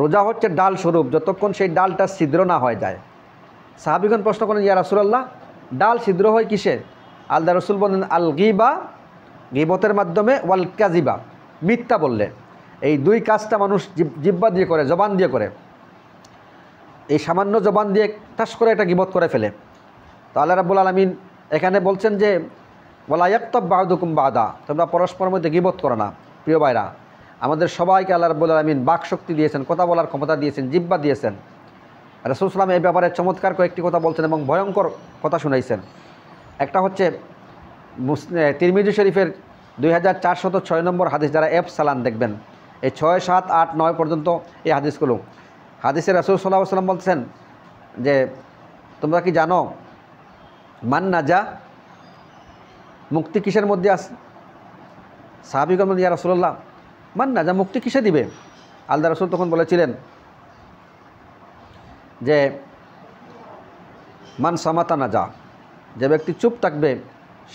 রোজা হচ্ছে ডাল স্বরূপ যতক্ষণ সেই ডালটা ছিদ্র না হয়ে যায়। সাহাবীগণ প্রশ্ন করেন ইয়া রাসূলুল্লাহ, ডাল ছিদ্র হয় কিসে? আল্লাহ রাসূল বলেন আল গীবা, গীবতের মাধ্যমে, ওয়াল কাযিবা, মিথ্যা বললে। এই 2 কাজটা মানুষ জিহ্বা দিয়ে করে, জবান দিয়ে করে। এই সামান্য জবান দিয়ে ঠাস করে একটা গীবত করে ফেলে। তো আল্লাহ রাব্বুল আলামিন এখানে বলছেন যে ওয়ালা ইয়াগতাব বা'দুকুম বা'দা, তোমরা পরস্পরের মধ্যে গীবত করো না। প্রিয় ভাইরা, আমাদের সবাইকে আল্লাহ রাব্বুল আলামিন বাক শক্তি দিয়েছেন, কথা বলার ক্ষমতা দিয়েছেন, জিহ্বা দিয়েছেন। রাসূল সাল্লাল্লাহু আলাইহি ওয়াসাল্লাম এই ব্যাপারে চমৎকার কয়েকটি কথা বলছেন এবং ভয়ঙ্কর কথা শুনাইছেন। একটা হচ্ছে তিরমিজি শরীফের 2406 নম্বর হাদিস, যারা সালান দেখবেন, এই 6, 7, 8, 9 পর্যন্ত এই হাদিসগুলো। হাদিসে রাসূল সাল্লাল্লাহু আলাইহি ওয়াসাল্লাম বলছেন যে তোমরা কি জানো মান নাজা, মুক্তি কিসের মধ্যে আছে? সাহাবীগণ বলেন ইয়া রাসূলুল্লাহ, মান্না, যা মুক্তি কিসে দিবে? আল্লাহ রসুল তখন বলেছিলেন যে মান সামাতা না যা, যে ব্যক্তি চুপ থাকবে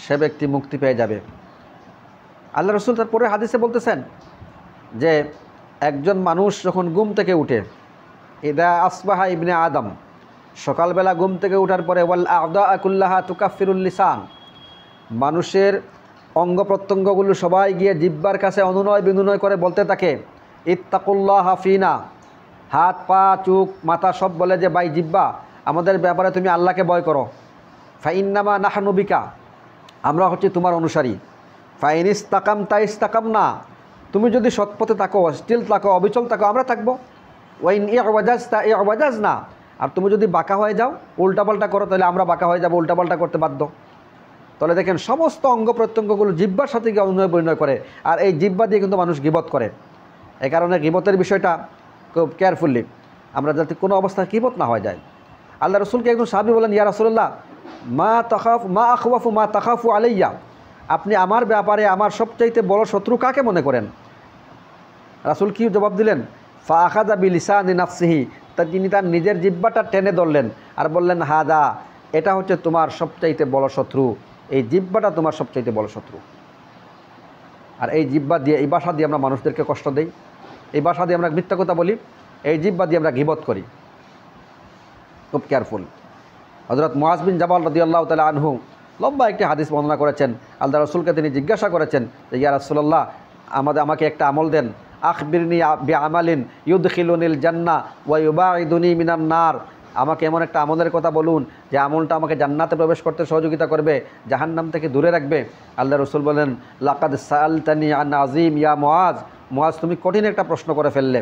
সে ব্যক্তি মুক্তি পেয়ে যাবে। আল্লাহ রসুল তারপরে হাদিসে বলতেছেন যে একজন মানুষ যখন ঘুম থেকে উঠে, ইদা আসবাহা ইবনে আদম, সকালবেলা ঘুম থেকে উঠার পরে ওয়াল আদা আকুল্লাহা তুকাফিরুল লিসান, মানুষের অঙ্গ প্রত্যঙ্গগুলো সবাই গিয়ে জিহ্বার কাছে অনুনয় বিনুনয় করে বলতে থাকে ইত্তাকুল্লাহ হাফিনা, হাত পা চোখ মাথা সব বলে যে ভাই জিহ্বা, আমাদের ব্যাপারে তুমি আল্লাহকে ভয় করো। ফাইন্নামা নাহনু বিকা, আমরা হচ্ছি তোমার অনুসারী। ফাইন ইস্তাকাম তা ইস্তাকাম না, তুমি যদি সৎপথে থাকো, স্টিল থাকো, অবিচল থাকো, আমরা থাকবো। ওয়াইন ইওয়াজাজ তা ইওয়াজাজ না, আর তুমি যদি বাঁকা হয়ে যাও, উল্টাপাল্টা করো, তাহলে আমরা বাঁকা হয়ে যাবো, উল্টাপাল্টা করতে বাধ্য। তাহলে দেখেন সমস্ত অঙ্গ প্রত্যঙ্গগুলো জিহ্বার সাথে গিয়ে অনুনয় পরিণয় করে, আর এই জিহ্বা দিয়ে কিন্তু মানুষ গীবত করে। এই কারণে গীবতের বিষয়টা খুব কেয়ারফুলি আমরা যাতে কোনো অবস্থায় গীবত না হয়ে যায়। আল্লাহ রসুলকে একজন সাহাবী বলেন, ইয়া রাসূলুল্লাহ মা আখওয়াফু মা তাখাফু আলাইয়া, আপনি আমার ব্যাপারে আমার সবচাইতে বড় শত্রু কাকে মনে করেন? রাসূল কি জবাব দিলেন? ফা আখাযা বিলিসানি নাফসিহি, তা তিনি তার নিজের জিহ্বাটা টেনে ধরলেন আর বললেন হাদা, এটা হচ্ছে তোমার সবচাইতে বড় শত্রু, এই জিহ্বাটা তোমার সবচাইতে বড় শত্রু। আর এই জিহ্বা দিয়ে, এই ভাষা দিয়ে আমরা মানুষদেরকে কষ্ট দেই, এই ভাষা দিয়ে আমরা মিথ্যা কথা বলি, এই জিহ্বা দিয়ে আমরা গীবত করি। খুব কেয়ারফুল। হযরত মুআজ বিন জাবাল রাদিয়াল্লাহু তাআলা আনহু লম্বা একটি হাদিস বর্ণনা করেছেন। আল্লাহ রসুলকে তিনি জিজ্ঞাসা করেছেন যে ইয়া রাসূলুল্লাহ, আমাকে একটা আমল দেন, আখবিরনি বিআমালিন ইউদখিলুনিল জান্নাহ ওয়া ইউবাইদুনি মিনান নার, আমাকে এমন একটা আমলের কথা বলুন যে আমলটা আমাকে জান্নাতে প্রবেশ করতে সহযোগিতা করবে, জাহান্নাম থেকে দূরে রাখবে। আল্লাহ রসুল বলেন লাকাদ সাআলতানি আন আযীম ইয়া মুআজ, মুআজ তুমি কঠিন একটা প্রশ্ন করে ফেললে।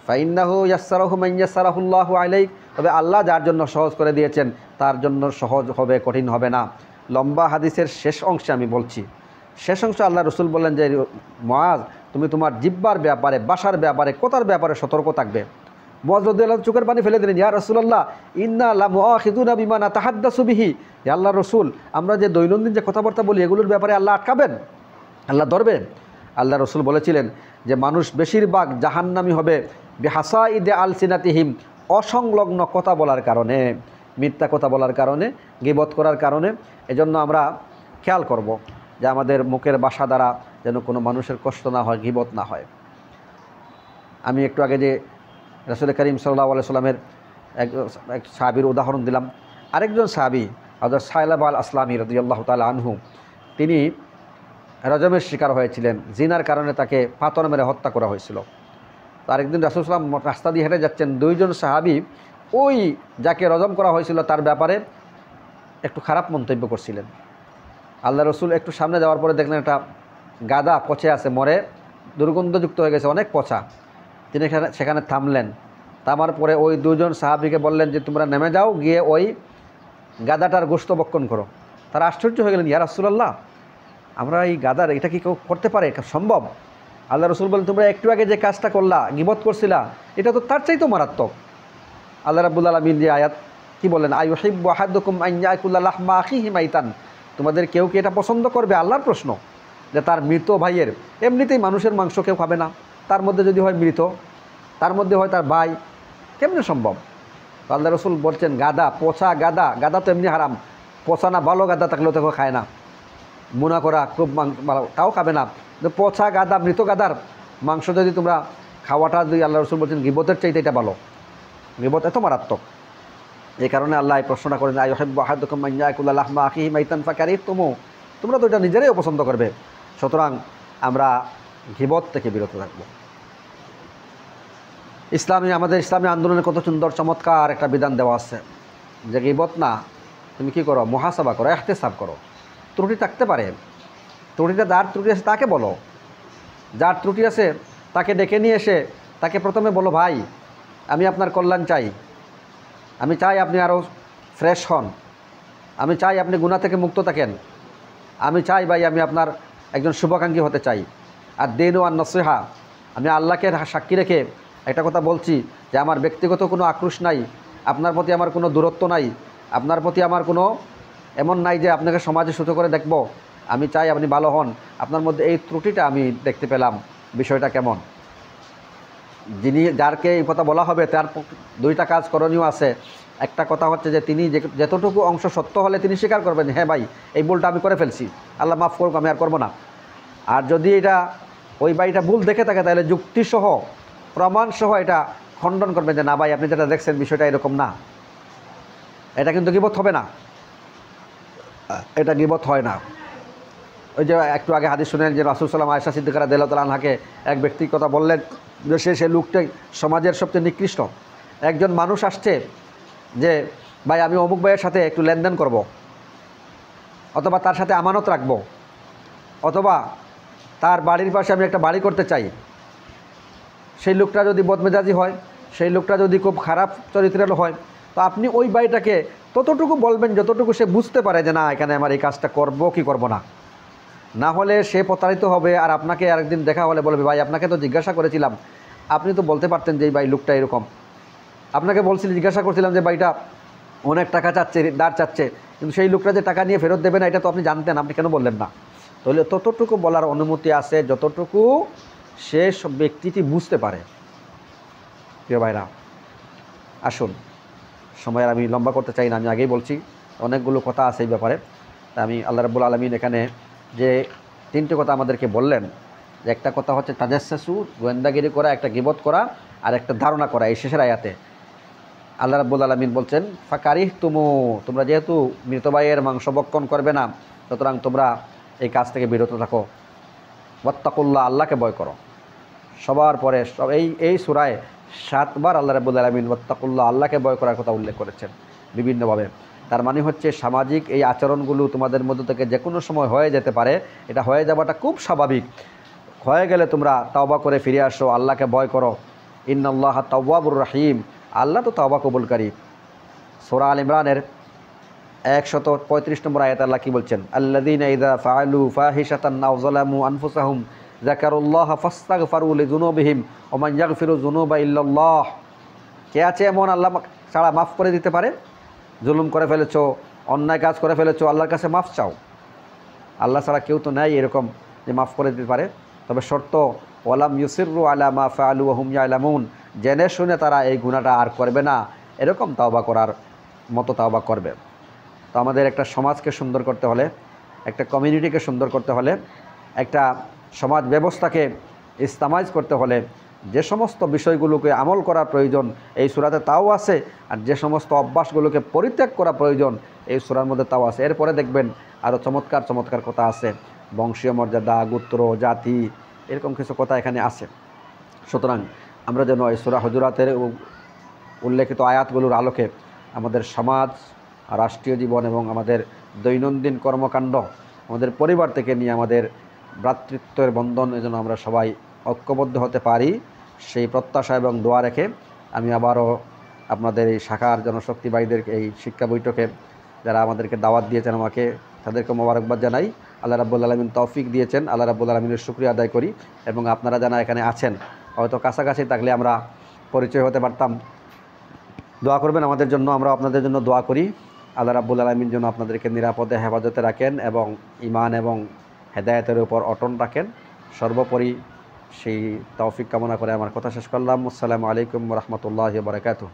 ফাইন্নাহু ইয়াসসারাহু মান ইয়াসসারাহুল্লাহু আলাইক, তবে আল্লাহ যার জন্য সহজ করে দিয়েছেন তার জন্য সহজ হবে, কঠিন হবে না। লম্বা হাদিসের শেষ অংশে আমি বলছি, শেষ অংশে আল্লাহ রসুল বললেন যে মুআজ, তুমি তোমার জিহ্বার ব্যাপারে, ভাষার ব্যাপারে, কথার ব্যাপারে সতর্ক থাকবে। মুআজ রাদিয়াল্লাহু আনহু চোখের পানি ফেলে দিলেন, ইয়া রাসূলুল্লাহ ইন্না লামুআখিযুনা বিমা নাতাহাদ্দাসু বিহি, হে আল্লাহর রসুল, আমরা যে দৈনন্দিন যে কথাবার্তা বলি এগুলোর ব্যাপারে আল্লাহ আটকাবেন, আল্লাহ ধরবেন? আল্লাহ রসুল বলেছিলেন যে মানুষ বেশিরভাগ জাহান্নামী হবে বিহাসাইদে আলসিনাতিহিম, অসংলগ্ন কথা বলার কারণে, মিথ্যা কথা বলার কারণে, গীবত করার কারণে। এজন্য আমরা খেয়াল করব যে আমাদের মুখের ভাষা দ্বারা যেন কোনো মানুষের কষ্ট না হয়, গীবত না হয়। আমি একটু আগে যে রাসূল করিম সাল্লাল্লাহু আলাইহি সাল্লামের এক সাহাবীর উদাহরণ দিলাম, আরেকজন সাহাবী হযরত সাইলাব আল আসলামী রাদিয়াল্লাহু তাআলা আনহু, তিনি রজমের শিকার হয়েছিলেন, জিনার কারণে তাকে পাথর মেরে হত্যা করা হয়েছিল। তো আরেকদিন রাসূল সাল্লাল্লাহু আলাইহি ওয়াসাল্লাম রাস্তা দিয়ে হেঁটে যাচ্ছেন, দুইজন সাহাবী ওই যাকে রজম করা হয়েছিল তার ব্যাপারে একটু খারাপ মন্তব্য করছিলেন। আল্লাহ রসুল একটু সামনে যাওয়ার পরে দেখলেন একটা গাদা পচে আছে, মরে দুর্গন্ধযুক্ত হয়ে গেছে, অনেক পচা। তিনি সেখানে থামলেন, থামার পরে ওই দুজন সাহাবীকে বললেন যে তোমরা নেমে যাও, গিয়ে ওই গাদাটার গোশত ভক্ষণ করো। তারা আশ্চর্য হয়ে গেলেন, ইয়া রাসূলুল্লাহ, আমরা এই গাদার এটা কি কেউ করতে পারে, সম্ভব? আল্লাহ রসুল বলেন তোমরা একটু আগে যে কাজটা করলা, গীবত করছিলা, এটা তো তার চাইতেও মারাত্মক। আল্লাহ রাব্বুল আলামিন যে আয়াত কি বলেন, আইয়ুহিব্বু আহাদুকুম আন ইয়াকুলা লাহমা আখিহি মাইতান, তোমাদের কেউ কি এটা পছন্দ করবে? আল্লাহর প্রশ্ন, যে তার মৃত ভাইয়ের, এমনিতেই মানুষের মাংস কেউ খাবে না, তার মধ্যে যদি হয় মৃত, তার মধ্যে হয় তার ভাই, কেমনে সম্ভব? আল্লাহ রসুল বলছেন গাদা, পচা গাদা, গাদা তো এমনি হারাম, পচা না ভালো গাদা থাকলেও তো খায় না, মুনা করা খুব তাও খাবে না। পচা গাদা, মৃত গাদার মাংস যদি তোমরা খাওয়াটা, যদি আল্লাহ রসুল বলছেন গীবতের চাইতে এটা ভালো, গীবত এত মারাত্মক। এই কারণে আল্লাহ এই প্রশ্নটা করেন, আইয়ুহিব্বু আহাদুকুম আন ইয়াকুলা লাহমা আখিহি মাইতান ফাকারিহতুমু, তোমরা তো এটা নিজেরাই অপছন্দ করবে, সুতরাং আমরা গীবত থেকে বিরত থাকব। আমাদের ইসলামী আন্দোলনে কত সুন্দর চমৎকার একটা বিধান দেওয়া আছে যে গীবত না, তুমি কি করো, মুহাসাবা করো, ইহতিসাব করো। ত্রুটি থাকতে পারে, ত্রুটিটা যার ত্রুটি আছে তাকে বলো, যার ত্রুটি আছে তাকে ডেকে নিয়ে এসে তাকে প্রথমে বলো, ভাই আমি আপনার কল্যাণ চাই, আমি চাই আপনি আরও ফ্রেশ হন, আমি চাই আপনি গুনাহ থেকে মুক্ত থাকেন, আমি চাই ভাই আমি আপনার একজন শুভাকাঙ্ক্ষী হতে চাই। আর দিন ওয়ান নসিহা, আমি আল্লাহকে সাক্ষী রেখে একটা কথা বলছি যে আমার ব্যক্তিগত কোনো আক্রোশ নাই, আপনার প্রতি আমার কোনো দূরত্ব নাই, আপনার প্রতি আমার কোনো এমন নাই যে আপনাকে সমাজে ছোটো করে দেখব, আমি চাই আপনি ভালো হন, আপনার মধ্যে এই ত্রুটিটা আমি দেখতে পেলাম, বিষয়টা কেমন। যিনি যারকে এই কথা বলা হবে তার দুইটা কাজ করণীয় আছে। একটা কথা হচ্ছে যে তিনি যতটুকু অংশ সত্য হলে তিনি স্বীকার করবেন, হ্যাঁ ভাই এই ভুলটা আমি করে ফেলছি, আল্লাহ মাফ করুক, আমি আর করবো না। আর যদি এটা ওই ভাইটা ভুল দেখে থাকে তাহলে যুক্তিসহ প্রমাণসহ এটা খণ্ডন করবেন যে না ভাই আপনি যেটা দেখছেন বিষয়টা এরকম না। এটা কিন্তু গীবত হবে না, এটা গীবত হয় না। ওই যে একটু আগে হাদিস শুনেন যে রাসূল সাল্লাল্লাহু আলাইহি ওয়াসাল্লাম আয়েশা সিদ্দিকা রাদিয়াল্লাহু তাআলা আনহাকে এক ব্যক্তির কথা বললেন যে সে লোকটাই সমাজের সবচেয়ে নিকৃষ্ট। একজন মানুষ আসছে যে ভাই আমি অমুক ভাইয়ের সাথে একটু লেনদেন করব, অথবা তার সাথে আমানত রাখব, অথবা তার বাড়ির পাশে আমি একটা বাড়ি করতে চাই। সেই লোকটা যদি বদমেজাজি হয়, সেই লোকটা যদি খুব খারাপ চরিত্রের হয়, তো আপনি ওই ভাইটাকে ততটুকু বলবেন যতটুকু সে বুঝতে পারে যে না এখানে আমার এই কাজটা করব কি করব না। না হলে সে প্রতারিত হবে, আর আপনাকে আরেকদিন দেখা হলে বলবে ভাই আপনাকে তো জিজ্ঞাসা করেছিলাম, আপনি তো বলতে পারতেন যে এই ভাই লোকটা এরকম, আপনাকে বলছিলেন, জিজ্ঞাসা করছিলাম যে ভাইটা অনেক টাকা চাচ্ছে, ধার চাচ্ছে, কিন্তু সেই লোকটা যে টাকা নিয়ে ফেরত দেবে না এটা তো আপনি জানতেন, আপনি কেন বললেন না। তাহলে ততটুকু বলার অনুমতি আছে যতটুকু সে সব ব্যক্তিটি বুঝতে পারে। প্রিয় ভাইরা, আসুন, সময় আমি লম্বা করতে চাই না, আমি আগেই বলছি অনেকগুলো কথা আছে এই ব্যাপারে। তা আমি আল্লাহ রাব্বুল আলামিন এখানে যে তিনটে কথা আমাদেরকে বললেন, যে একটা কথা হচ্ছে তাজাসসু, গোয়েন্দাগিরি করা, একটা গীবত করা, আর একটা ধারণা করা। এই শেষের আয়াতে আল্লাহ রাব্বুল আলামিন বলছেন ফাকারিহ তোমরা যেহেতু মৃত ভাইয়ের মাংস ভক্ষণ করবে না, সুতরাং তোমরা এই কাজ থেকে বিরত থাকো। ওয়াত্তাকুল্লাহ, আল্লাহকে ভয় করো। সবার পরে এই সূরায় 7 বার আল্লাহ রাব্বুল আলামিন ওয়াত্তাকুল্লাহ, আল্লাহকে ভয় করার কথা উল্লেখ করেছেন বিভিন্নভাবে। তার মানে হচ্ছে সামাজিক এই আচরণগুলো তোমাদের মধ্যে থেকে যে কোনো সময় হয়ে যেতে পারে, এটা হয়ে যাওয়াটা খুব স্বাভাবিক। হয়ে গেলে তোমরা তাওবা করে ফিরে আসো, আল্লাহকে ভয় করো। ইন্নাল্লাহা তাওয়াবুর রাহিম, আল্লাহ তো তাওবা কবুলকারী। সূরা আল ইমরানের 135 নম্বর আয়াতে আল্লাহ কি বলছেন, আল্লাযীনা ইযা ফাআলু ফাহিশাতান আও যালামু আনফুসাহুম যাকারুল্লাহা ফাস্তাগফারু লিযুনুবিহিম ওয়া মান ইয়াগফিরু যুনুবা ইল্লাল্লাহ। কে আছে এমন আল্লাহ ছাড়া মাফ করে দিতে পারে? জুলুম করে ফেলেছো, অন্যায় কাজ করে ফেলেছো, আল্লাহর কাছে মাফ চাও। আল্লাহ ছাড়া কেউ তো নেই এরকম যে মাফ করে দিতে পারে। তবে শর্ত ওয়ালাম ইউসিররু আলা মা ফাআলু ওয়া হুম ইয়ালামুন, জেনে শুনে তারা এই গুনাহটা আর করবে না, এরকম তাওবা করার মতো তাওবা করবে। তো আমাদের একটা সমাজকে সুন্দর করতে হলে, একটা কমিউনিটিকে সুন্দর করতে হলে, একটা সমাজ ব্যবস্থাকে ইসলামাইজ করতে হলে যে সমস্ত বিষয়গুলোকে আমল করা প্রয়োজন এই সূরাতে তাও আছে, আর যে সমস্ত অভ্যাসগুলোকে পরিত্যাগ করা প্রয়োজন এই সূরার মধ্যে তাও আছে। এরপরে দেখবেন আরও চমৎকার চমৎকার কথা আছে, বংশীয় মর্যাদা, গোত্র, জাতি, এরকম কিছু কথা এখানে আছে। সুতরাং আমরা যেন এই সূরা হুজুরাতের উল্লেখিত আয়াতগুলোর আলোকে আমাদের সমাজ, রাষ্ট্রীয় জীবন এবং আমাদের দৈনন্দিন কর্মকাণ্ড, আমাদের পরিবার থেকে নিয়ে আমাদের ভ্রাতৃত্বের বন্ধন যেন আমরা সবাই ঐক্যবদ্ধ হতে পারি, সেই প্রত্যাশা এবং দোয়া রেখে আমি আবারও আপনাদের এই শাখার জনশক্তি ভাইদের এই শিক্ষা বৈঠকে যারা আমাদেরকে দাওয়াত দিয়েছেন আমাকে, তাদেরকে মোবারকবাদ জানাই। আল্লাহ রাব্বুল আলামিন তৌফিক দিয়েছেন, আল্লাহ রাব্বুল আলামিনের শুকরিয়া আদায় করি। এবং আপনারা যারা এখানে আছেন, হয়তো কাছাকাছি থাকলে আমরা পরিচয় হতে পারতাম। দোয়া করবেন আমাদের জন্য, আমরা আপনাদের জন্য দোয়া করি। আল্লাহ রাব্বুল আলামিন যেন আপনাদেরকে নিরাপদে হেফাজতে রাখেন এবং ঈমান এবং হেদায়েতের উপর অটল রাখেন। সর্বোপরি সেই তৌফিক কামনা করে আমার কথা শেষ করলাম। আসসালামু আলাইকুম ওয়া রাহমাতুল্লাহি ওয়া বারাকাতুহু।